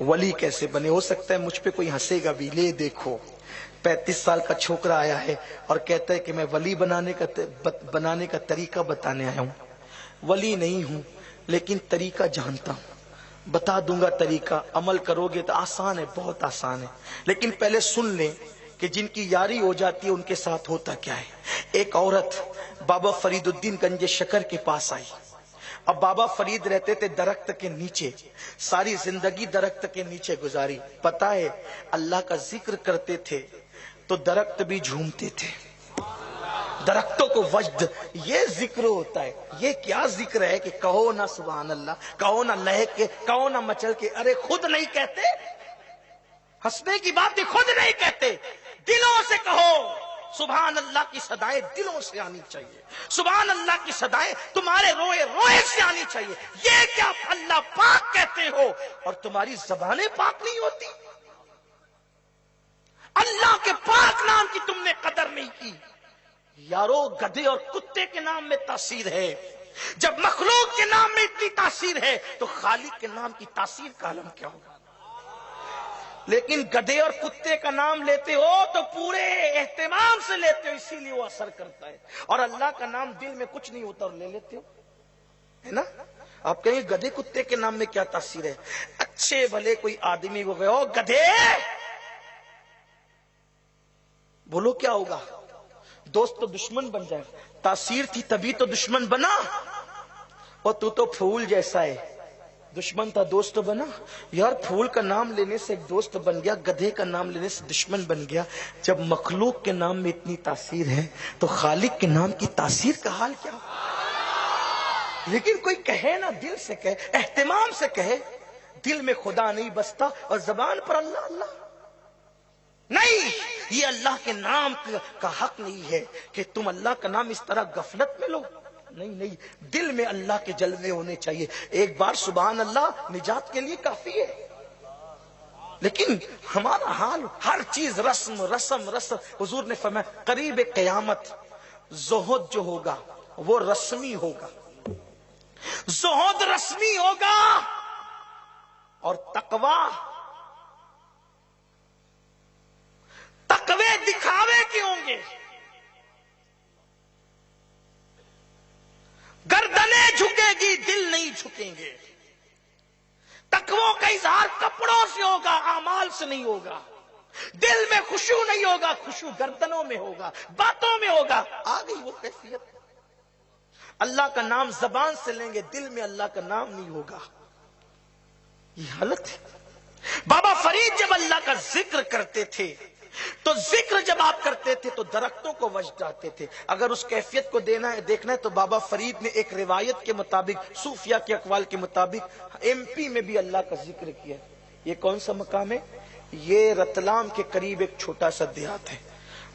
ولی کیسے بنے. ہو سکتا ہے مجھ پہ کوئی ہنسے گا بھی. لے دیکھو 35 سال کا چھوکرا آیا ہے اور کہتا ہے کہ میں ولی بنانے کا طریقہ بتانے آیا ہوں. ولی نہیں ہوں لیکن طریقہ جانتا ہوں، بتا دوں گا طریقہ. عمل کرو گے تو آسان ہے، بہت آسان ہے. لیکن پہلے سن لیں کہ جن کی یاری ہو جاتی ہے ان کے ساتھ ہوتا کیا ہے. ایک عورت بابا فرید الدین گنج شکر کے پاس آئی. اب بابا فرید رہتے تھے درخت کے نیچے، ساری زندگی درخت کے نیچے گزاری. پتہ ہے اللہ کا ذکر کرتے تھے تو درخت بھی جھومتے تھے. درختوں کو وجد، یہ ذکر ہوتا ہے۔ یہ کیا ذکر ہے کہ کہو نہ سبحان اللہ، کہو نہ لہک کے، کہو نہ مچل کے، ارے خود نہیں کہتے، ہنسنے کی بات خود نہیں کہتے، دلوں سے کہو۔ سبحان اللہ کی صدائیں دلوں سے آنی چاہیے، سبحان اللہ کی صدائیں تمہارے روئے روئے سے آنی چاہیے۔ یہ کیا اللہ پاک کہتے ہو اور تمہاری زبانیں پاک نہیں ہوتی؟ اللہ کے پاک نام کی تم نے قدر نہیں کی۔ یارو گدھے اور کتے کے نام میں تاثیر ہے، جب مخلوق کے نام میں اتنی تاثیر ہے تو خالق کے نام کی تاثیر کا عالم کیا ہوگا؟ لیکن گدھے اور کتے کا نام لیتے ہو تو پورے اہتمام سے لیتے ہو، اسی لیے وہ اثر کرتا ہے، اور اللہ کا نام دل میں کچھ نہیں ہوتا اور لے لیتے ہو، ہے نا؟ آپ کہیں گدھے کتے کے نام میں کیا تاثیر ہے؟ اچھے بھلے کوئی آدمی کو گئے ہو گدھے، بولو کیا ہوگا؟ دوست تو دشمن بن جائے، تاثیر تھی تبھی تو دشمن بنا، اور تو پھول جیسا ہے، دشمن تھا دوست بنا۔ یار پھول کا نام لینے سے ایک دوست بن گیا، گدھے کا نام لینے سے دشمن بن گیا۔ جب مخلوق کے نام میں اتنی تاثیر ہے تو خالق کے نام کی تاثیر کا حال کیا؟ لیکن کوئی کہے نا، دل سے کہے، اہتمام سے کہے، دل میں خدا نہیں بستا اور زبان پر اللہ اللہ نہیں۔ یہ اللہ کے نام کا حق نہیں ہے کہ تم اللہ کا نام اس طرح غفلت میں لو، نہیں، دل میں اللہ کے جلوے ہونے چاہیے۔ ایک بار سبحان اللہ نجات کے لیے کافی ہے، لیکن ہمارا حال ہر چیز رسم۔ حضور نے فرمایا قریب قیامت زہد جو ہوگا وہ رسمی ہوگا، زہد رسمی ہوگا، اور تقوی دکھاوے کے ہوں گے، گردنیں جھکے گی دل نہیں جھکیں گے۔ تقوی کا اظہار کپڑوں سے ہوگا، اعمال سے نہیں ہوگا، دل میں خشوع نہیں ہوگا، خشوع گردنوں میں ہوگا، باتوں میں ہوگا۔ آ گئی وہ کیفیت۔ اللہ کا نام زبان سے لیں گے، دل میں اللہ کا نام نہیں ہوگا، یہ حالت ہے۔ بابا فرید جب اللہ کا ذکر کرتے تھے تو ذکر جب آپ کرتے تھے تو درختوں کو وجد آتے تھے۔ اگر اس کیفیت کو دیکھنا ہے تو بابا فرید نے ایک روایت کے مطابق، صوفیہ کے اقوال کے مطابق، MP میں بھی اللہ کا ذکر کیا۔ یہ کون سا مقام ہے؟ یہ رتلام کے قریب ایک چھوٹا سا دیہات ہے،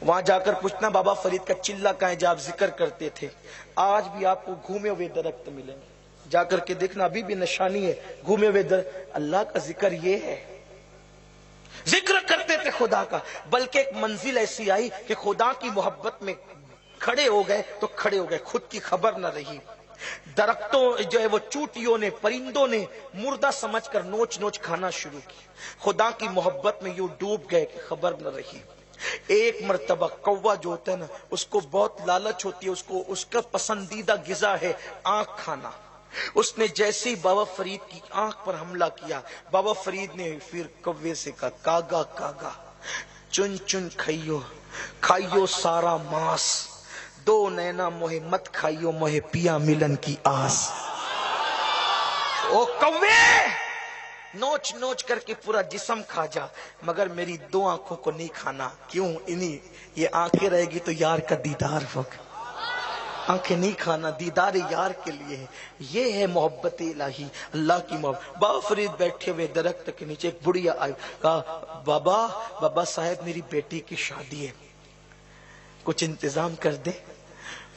وہاں جا کر پوچھنا بابا فرید کا چلہ کہاں ہے جب آپ ذکر کرتے تھے۔ آج بھی آپ کو گھومے ہوئے درخت ملیں گے، جا کر کے دیکھنا، ابھی بھی نشانی ہے گھومے ہوئے درخت۔ اللہ کا ذکر یہ ہے، ذکر کرتے تھے خدا کا، بلکہ ایک منزل ایسی آئی کہ خدا کی محبت میں کھڑے ہو گئے تو کھڑے ہو گئے، خود کی خبر نہ رہی۔ درختوں جو ہے وہ چوٹیوں نے، پرندوں نے مردہ سمجھ کر نوچ نوچ کھانا شروع کی، خدا کی محبت میں یوں ڈوب گئے کہ خبر نہ رہی۔ ایک مرتبہ کوا جو ہوتا ہے نا، اس کو بہت لالچ ہوتی ہے، اس کا پسندیدہ غذا ہے آنکھ کھانا۔ اس نے جیسے ہی بابا فرید کی آنکھ پر حملہ کیا، بابا فرید نے پھر کوے سے کہا کاگا کاگا چن چن کھائیو سارا ماس، دو نینا موہ مت کھائیو موہ پیا ملن کی آس۔ او کوے نوچ نوچ کر کے پورا جسم کھا جا، مگر میری دو آنکھوں کو نہیں کھانا۔ کیوں؟ یہ آنکھیں رہے گی تو یار کا دیدار ہوگا، آنکھیں نہیں کھانا، دیدار یار کے لیے ہے۔ یہ ہے محبت الہی، اللہ کی محبت۔ بابا فرید بیٹھے ہوئے درخت کے نیچے، ایک بڑھیا آئی، کہا بابا صاحب میری بیٹی کی شادی ہے، کچھ انتظام کر دے۔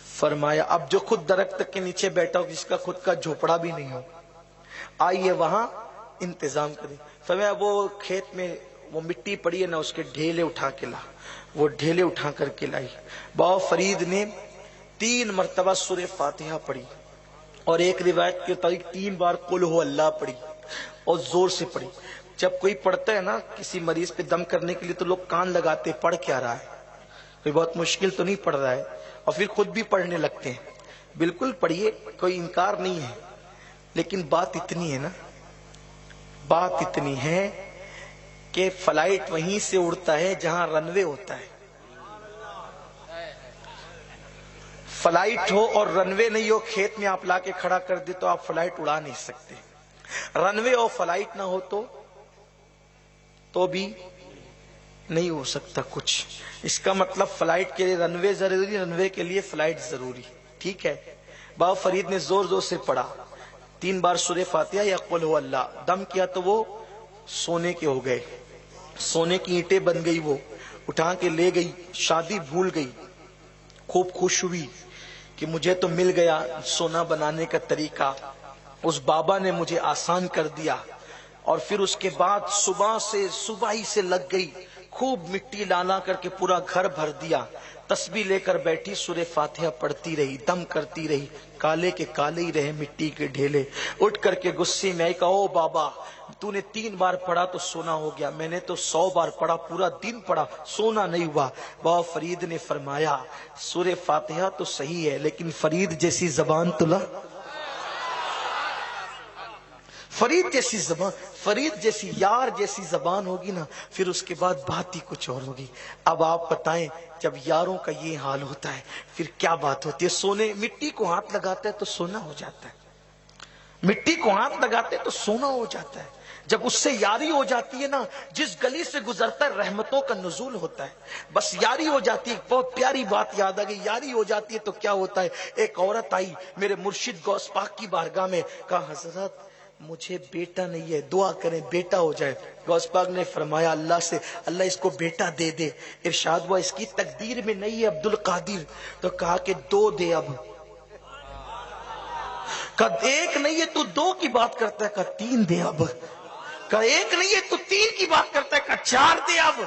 فرمایا اب جو خود درخت کے نیچے بیٹھا ہو، جس کا خود کا جھوپڑا بھی نہیں ہو، آئیے وہاں انتظام کریں۔ فرمایا وہ کھیت میں وہ مٹی پڑی ہے نا، اس کے ڈھیلے اٹھا کے لا۔ وہ ڈھیلے اٹھا کر کے لائی۔ بابا فرید نے 3 مرتبہ سورہ فاتحہ پڑھی، اور ایک روایت کے مطابق 3 بار قل ہو اللہ پڑھی، اور زور سے پڑھی۔ جب کوئی پڑھتا ہے نا کسی مریض پہ دم کرنے کے لیے تو لوگ کان لگاتے، پڑھ کیا رہا ہے، کوئی بہت مشکل تو نہیں پڑھ رہا ہے، اور پھر خود بھی پڑھنے لگتے ہیں۔ بالکل پڑھیے، کوئی انکار نہیں ہے، لیکن بات اتنی ہے نا، بات اتنی ہے کہ فلائٹ وہیں سے اڑتا ہے جہاں رن وے ہوتا ہے۔ فلائٹ ہو اور رن وے نہیں ہو، کھیت میں آپ لا کے کھڑا کر دے تو آپ فلائٹ اڑا نہیں سکتے۔ رن وے اور فلائٹ نہ ہو تو بھی نہیں ہو سکتا کچھ. اس کا مطلب فلائٹ کے لیے رنوے ضروری، رنوے کے لیے فلائٹ ضروری. ٹھیک ہے. بابا فرید نے زور زور سے پڑھا 3 بار سورہ فاتحہ یا قل هو اللہ. دم کیا تو وہ سونے کے ہو گئے، سونے کی اینٹیں بن گئی. وہ اٹھا کے لے گئی، شادی بھول گئی، خوب خوش ہوئی کہ مجھے تو مل گیا سونا بنانے کا طریقہ. اس بابا نے مجھے آسان کر دیا. اور پھر اس کے بعد صبح ہی سے لگ گئی، خوب مٹی لانا کر کے پورا گھر بھر دیا. تسبیح لے کر بیٹھی، سورہ فاتحہ پڑھتی رہی، دم کرتی رہی. کالے کے کالے ہی رہے مٹی کے ڈھیلے. اٹھ کر کے غصے میں آئی، کہا او بابا تو نے 3 بار پڑھا تو سونا ہو گیا، میں نے تو 100 بار پڑھا، پورا دن پڑھا، سونا نہیں ہوا. بابا فرید نے فرمایا سورہ فاتحہ تو صحیح ہے لیکن فرید جیسی زبان تو لا. فرید جیسی زبان، فرید جیسی یار جیسی زبان ہوگی نا، پھر اس کے بعد بات ہی کچھ اور ہوگی. اب آپ بتائیں جب یاروں کا یہ حال ہوتا ہے پھر کیا بات ہوتی ہے. سونے مٹی کو ہاتھ لگاتا ہے تو سونا ہو جاتا ہے، مٹی کو ہاتھ لگاتے تو سونا ہو جاتا ہے. جب اس سے یاری ہو جاتی ہے نا، جس گلی سے گزرتا ہے رحمتوں کا نزول ہوتا ہے. بس یاری ہو جاتی ہے. بہت پیاری بات یاد آ گئی، یاری ہو جاتی ہے تو کیا ہوتا ہے. ایک عورت آئی میرے مرشد غوث پاک کی بارگاہ میں، کہا حضرت مجھے بیٹا نہیں ہے، دعا کریں بیٹا ہو جائے. غوث پاک نے فرمایا اللہ سے، اللہ اس کو بیٹا دے دے. ارشاد ہوا اس کی تقدیر میں نہیں ہے عبد القادر. تو کہا کہ 2 دے. اب کہا 1 نہیں ہے تو 2 کی بات کرتا ہے. کہا 3 دے. اب کہا 1 نہیں ہے تو 3 کی بات کرتا ہے. کہا 4 دے. اب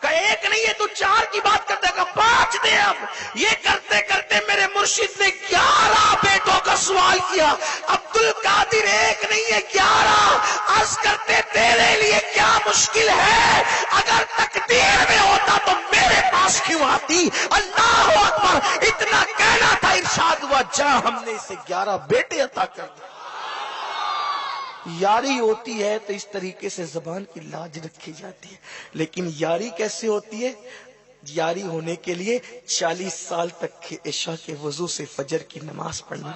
کہا 1 نہیں ہے تو 4 کی بات کرتا ہے. کہا 5 دے. اب یہ کرتے کرتے میرے مرشد نے 11 بیٹوں کا سوال کیا. عبد القادر 1 نہیں ہے 11. عرض کرتے تیرے لیے کیا مشکل ہے، اگر تقدیر میں ہوتا تو میرے پاس کیوں آتی. اللہ اکبر. اتنا کہنا تھا، ارشاد ہوا جا ہم نے اسے 11 بیٹے عطا کر دیے. یاری ہوتی ہے تو اس طریقے سے زبان کی لاج رکھی جاتی ہے. لیکن یاری کیسے ہوتی ہے؟ یاری ہونے کے لیے 40 سال تک عشاء کے وضو سے فجر کی نماز پڑھنا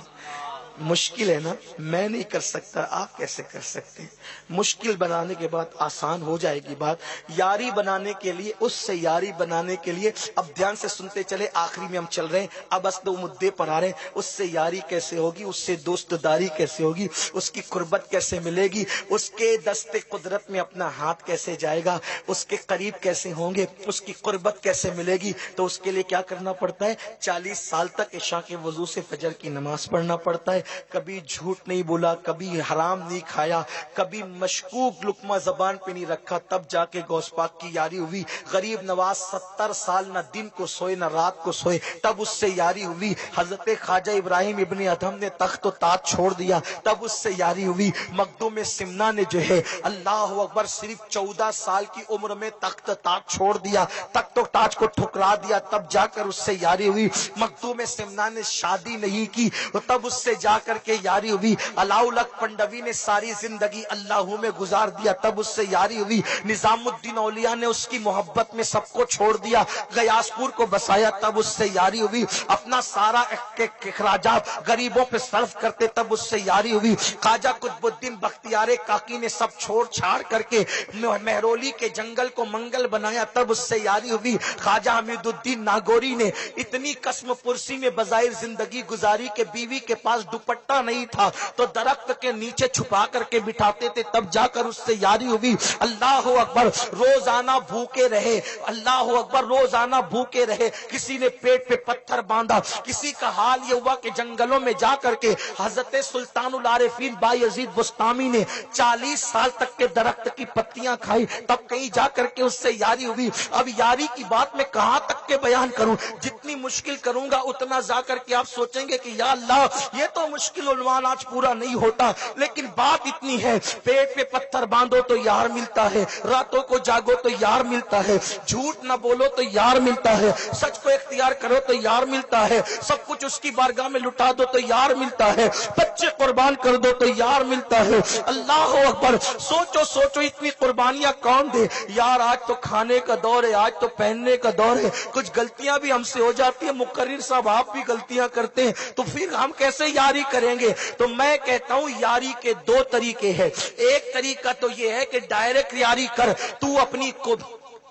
مشکل ہے نا. میں نہیں کر سکتا، آپ کیسے کر سکتے ہیں؟ مشکل بنانے کے بعد آسان ہو جائے گی بات. یاری بنانے کے لیے، اس سے یاری بنانے کے لیے، اب دھیان سے سنتے چلے، آخری میں ہم چل رہے ہیں، اب اصل مدعے پر آ رہے ہیں. اس سے یاری کیسے ہوگی، اس سے دوست داری کیسے ہوگی، اس کی قربت کیسے ملے گی، اس کے دست قدرت میں اپنا ہاتھ کیسے جائے گا، اس کے قریب کیسے ہوں گے، اس کی قربت کیسے ملے گی. تو اس کے لیے کیا کرنا پڑتا ہے؟ 40 سال تک عشاء کے وضو سے فجر کی نماز پڑھنا پڑتا ہے. کبھی جھوٹ نہیں بولا، کبھی حرام نہیں کھایا، کبھی مشکوک لقمہ زبان پہ نہیں رکھا. تب جا کے غوث پاک کی یاری ہوئی. غریب نواز 70 سال نہ دن کو سوئے نہ رات کو سوئے، تب اس سے یاری ہوئی. حضرت خواجہ ابراہیم ابن ادھم نے تخت و تاج چھوڑ دیا، تب اس سے یاری ہوئی. مخدوم سمنا نے جو ہے اللہ اکبر صرف 14 سال کی عمر میں تخت تاج چھوڑ دیا، تخت و تاج کو ٹھکرا دیا، تب جا کر اس سے یاری ہوئی. مخدوم سمنا نے شادی نہیں کی، تب اس سے جا کر کے یاری ہوئی. علاؤلک پنڈوی نے ساری زندگی اللہ میں گزار دیا، تب اس سے یاری ہوئی. نظام الدین اولیاء نے اس کی محبت میں سب کو چھوڑ دیا، غیاث پور کو بسایا، تب اس سے یاری ہوئی. اپنا سارا اخراجات غریبوں پہ صرف کرتے، تب اس سے یاری ہوئی. خواجہ قطب الدین بختیار کاکی نے سب چھوڑ چھاڑ کر کے مہرولی کے جنگل کو منگل بنایا، تب اس سے یاری ہوئی. خواجہ حمید الدین ناگوری نے اتنی قسم پرسی میں بظاہر زندگی گزاری کہ بیوی کے پاس دوپٹہ نہیں تھا تو درخت کے نیچے چھپا کر کے بٹھاتے تھے، تب جا کر اس سے یاری ہوئی. اللہ اکبر. روزانہ بھوکے رہے، اللہ اکبر، روزانہ بھوکے رہے. کسی نے پیٹ پہ پتھر باندھا، کسی کا حال یہ ہوا کہ جنگلوں میں جا کر کے حضرت سلطان العارفین بایزید بستامی نے 40 سال تک کے درخت کی پتیاں کھائی، تب کہیں جا کر کے اس سے یاری ہوئی. اب یاری کی بات میں کہاں تک کے بیان کروں، جتنی مشکل کروں گا اتنا جا کر کے آپ سوچیں گے کہ یا اللہ یہ تو مشکل عنوان آج پورا نہیں ہوتا. لیکن بات اتنی ہے، پیٹ پہ پتھر باندھو تو یار ملتا ہے، راتوں کو جاگو تو یار ملتا ہے، جھوٹ نہ بولو تو یار ملتا ہے، سچ کو اختیار کرو تو یار ملتا ہے، سب کچھ اس کی بارگاہ میں لٹا دو تو یار ملتا ہے، بچے قربان کر دو تو یار ملتا ہے. اللہ اکبر. سوچو سوچو اتنی قربانیاں کون دے. یار آج تو کھانے کا دور ہے، آج تو پہننے کا دور ہے، کچھ غلطیاں بھی ہم سے ہو جاتی ہیں، مقرر صاحب آپ بھی غلطیاں کرتے ہیں، تو پھر ہم کیسے یاری کریں گے؟ تو میں کہتا ہوں یاری کے 2 طریقے ہیں. ایک طریقہ تو یہ ہے کہ ڈائریکٹ یاری کر، تو اپنی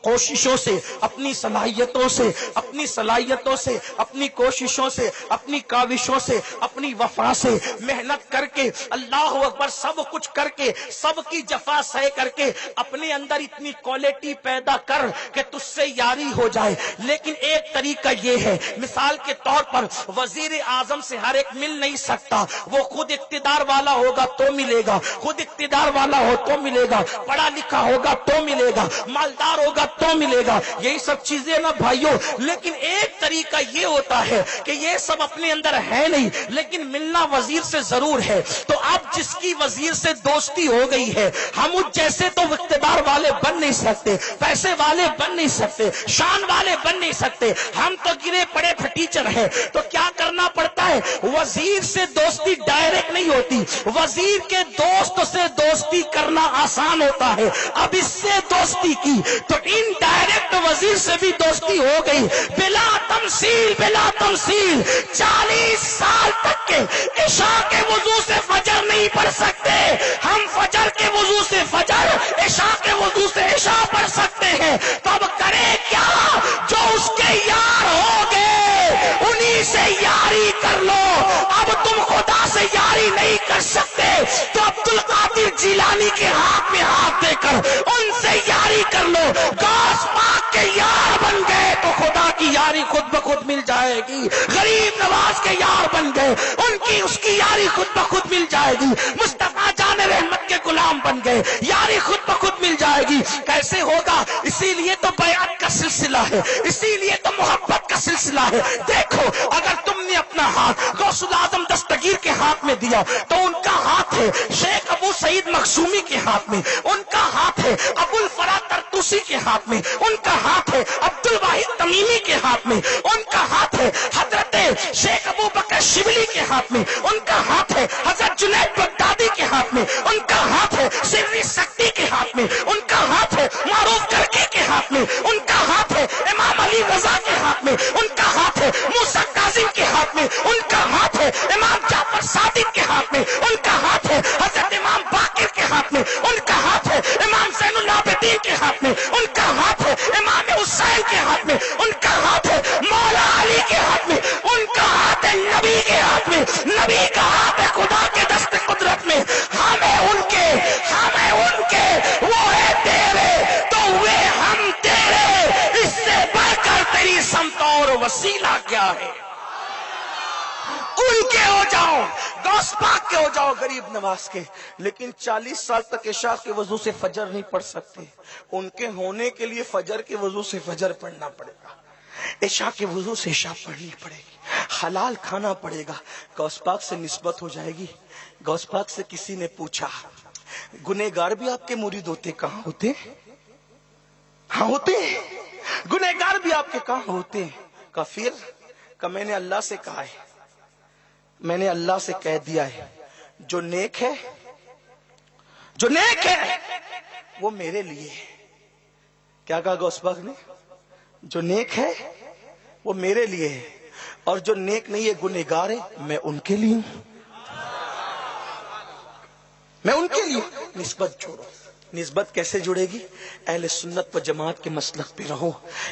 کوششوں سے، اپنی صلاحیتوں سے، اپنی کوششوں سے، اپنی کاوشوں سے، اپنی وفا سے، محنت کر کے، اللہ اکبر، سب کچھ کر کے، سب کی جفا سہ کر کے اپنے اندر اتنی کوالٹی پیدا کر کہ تجھ سے یاری ہو جائے۔ لیکن ایک طریقہ یہ ہے، مثال کے طور پر وزیر اعظم سے ہر ایک مل نہیں سکتا، وہ خود اقتدار والا ہوگا تو ملے گا، خود اقتدار والا ہو تو ملے گا، پڑھا لکھا ہوگا تو ملے گا، مالدار ہوگا تو ملے گا، یہی سب چیزیں نا بھائیوں۔ لیکن ایک طریقہ یہ ہوتا ہے کہ یہ سب اپنے اندر ہے نہیں، لیکن ملنا وزیر سے ضرور ہے۔ تو اب جس کی وزیر سے دوستی ہو گئی ہے، ہم اس جیسے تو اقتدار والے بن نہیں سکتے، پیسے والے بن نہیں سکتے، شان والے بن نہیں سکتے، ہم تو گرے پڑے پھٹیچر ہیں۔ تو کیا کرنا پڑتا ہے؟ وزیر سے دوستی ڈائریکٹ نہیں ہوتی، وزیر کے دوست سے دوستی کرنا آسان ہوتا ہے۔ اب اس سے دوستی کی تو انڈائریکٹ وزیر سے بھی دوستی ہو گئی، بلا تمثیل 40 سال تک کے عشاء کے وضو سے فجر نہیں پڑھ سکتے، ہم فجر کے وضو سے فجر، عشاء کے وضو سے عشاء پڑھ سکتے ہیں۔ تو اب کرے کیا؟ جو اس کے یار ہو گئے انہی سے یاری کر لو۔ اب تم خدا سے یاری نہیں کر سکتے تو عبد القادر جیلانی کے ہاتھ میں ہاتھ دے کر ان سے یاری کر لو۔ غوث پاک کے یار بن گئے تو خدا کی یاری خود بخود مل جائے گی۔ غریب نواز کے یار بن گئے، اس کی یاری خود بخود مل جائے گی۔ مصطفیٰ جان رحمت کے غلام بن گئے، یاری خود بخود مل جائے گی۔ کیسے ہوگا؟ اسی لیے تو بیعت کا سلسلہ ہے، اسی لیے تو محبت کا سلسلہ ہے۔ دیکھو، اگر تم نے اپنا ہاتھ غوث الاعظم دستگیر کے ہاتھ میں دیا تو ان کا ہاتھ ہے شیخ ابو سعید مخزومی کے ہاتھ میں، ان کا ہاتھ ہے ابو الفرا طرطوسی کے ہاتھ میں، ان کا ہاتھ ہے عبد الواحد تمیمی کے ہاتھ میں، ان کا ہاتھ ہے حضرت شیخ ابو بکر شبلی کے ہاتھ میں، ان کا ہاتھ ہے حضرت جنید بغدادی کے ہاتھ میں، ان کا ہاتھ ہے سری سکتی کے ہاتھ میں، ان کا ہاتھ ہے معروف کرکی کے ہاتھ میں، ان کا ہاتھ ہے امام علی رضا کے ہاتھ میں، ان کا ہاتھ ہے موسیٰ کاظم کے ہاتھ میں، ان کا ہاتھ ہے امام جعفر صادق کے ہاتھ میں، ان کا ہاتھ ہے حضرت امام باقر کے ہاتھ میں، ان کا ہاتھ ہے امام زین العابدین کے ہاتھ میں، ان کا ہاتھ ہے امام حسین کے ہاتھ میں، ان کا ہاتھ ہے مولا علی کے ہاتھ میں، ان کا ہاتھ ہے نبی کے ہاتھ میں، نبی کا ہاتھ ہے خدا کے دست قدرت میں۔ ہمیں ان کے، وہ ہے تیرے تو ہوئے ہم تیرے، اس سے بڑھ کر تیری سمت اور وسیلہ کیا ہے؟ ان کے ہو جاؤ، غوث پاک کے ہو جاؤ، غریب نواز کے، لیکن 40 سال تک عشاء کے وضو سے فجر نہیں پڑھ سکتے۔ ان کے ہونے کے لیے فجر کے وضو سے فجر پڑھنا پڑے گا، عشاء کے وضو سے عشاء پڑھنی پڑے گی، حلال کھانا پڑے گا، غوث پاک سے نسبت ہو جائے گی۔ غوث پاک سے کسی نے پوچھا، گنہگار بھی آپ کے مرید ہوتے؟ کہاں ہوتے؟ ہاں ہوتے ہیں، گنہگار بھی آپ کے کہاں ہوتے ہیں؟ کافر کا میں نے اللہ سے کہا ہے، میں نے اللہ سے کہہ دیا ہے، جو نیک ہے وہ میرے لیے ہے۔ کیا کہا غوث پاک نے؟ جو نیک ہے وہ میرے لیے ہے، اور جو نیک نہیں ہے، گنہگار ہے، میں ان کے لیے ہوں، میں ان کے لیے۔ نسبت جوڑو۔ نسبت کیسے جڑے گی؟ اہل سنت و جماعت کے مسلک پہ رہو،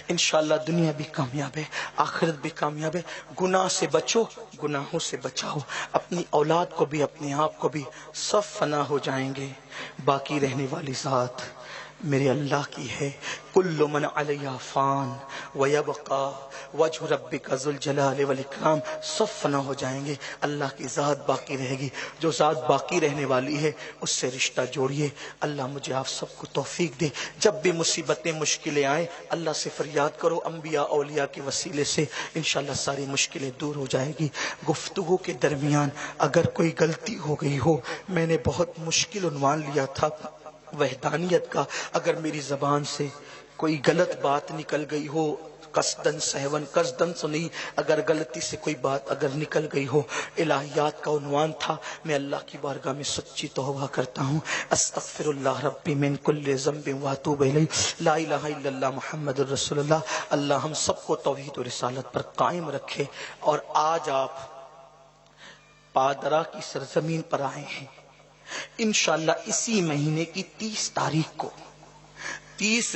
انشاءاللہ دنیا بھی کامیاب ہے، آخرت بھی کامیاب ہے۔ گناہ سے بچو، گناہوں سے بچاؤ، اپنی اولاد کو بھی اپنے آپ کو بھی، سب فنا ہو جائیں گے، باقی رہنے والی ذات میرے اللہ کی ہے۔ کل من علیہ فان ویبقى وجہ ربک ذو الجلال والاکرام، سب فنا ہو جائیں گے، اللہ کی ذات باقی رہے گی۔ جو ذات باقی رہنے والی ہے اس سے رشتہ جوڑیے۔ اللہ مجھے آپ سب کو توفیق دے، جب بھی مصیبتیں مشکلیں آئیں اللہ سے فریاد کرو، انبیاء اولیاء کے وسیلے سے انشاءاللہ ساری مشکلیں دور ہو جائے گی۔ گفتگو کے درمیان اگر کوئی غلطی ہو گئی ہو، میں نے بہت مشکل عنوان لیا تھا وحدانیت کا، اگر میری زبان سے کوئی غلط بات نکل گئی ہو، قصدن سہون، قصدن سے نہیں، اگر غلطی سے کوئی بات اگر نکل گئی ہو، الہیات کا عنوان تھا، میں اللہ کی بارگاہ میں سچی توبہ کرتا ہوں، استغفر اللہ ربی من کل ذنب واتوب الیہ، لا الہ الا اللہ محمد الرسول اللہ۔ اللہ ہم سب کو توحید و رسالت پر قائم رکھے۔ اور آج آپ پادرا کی سرزمین پر آئے ہیں، انشاءاللہ اسی مہینے کی 30 تاریخ کو 30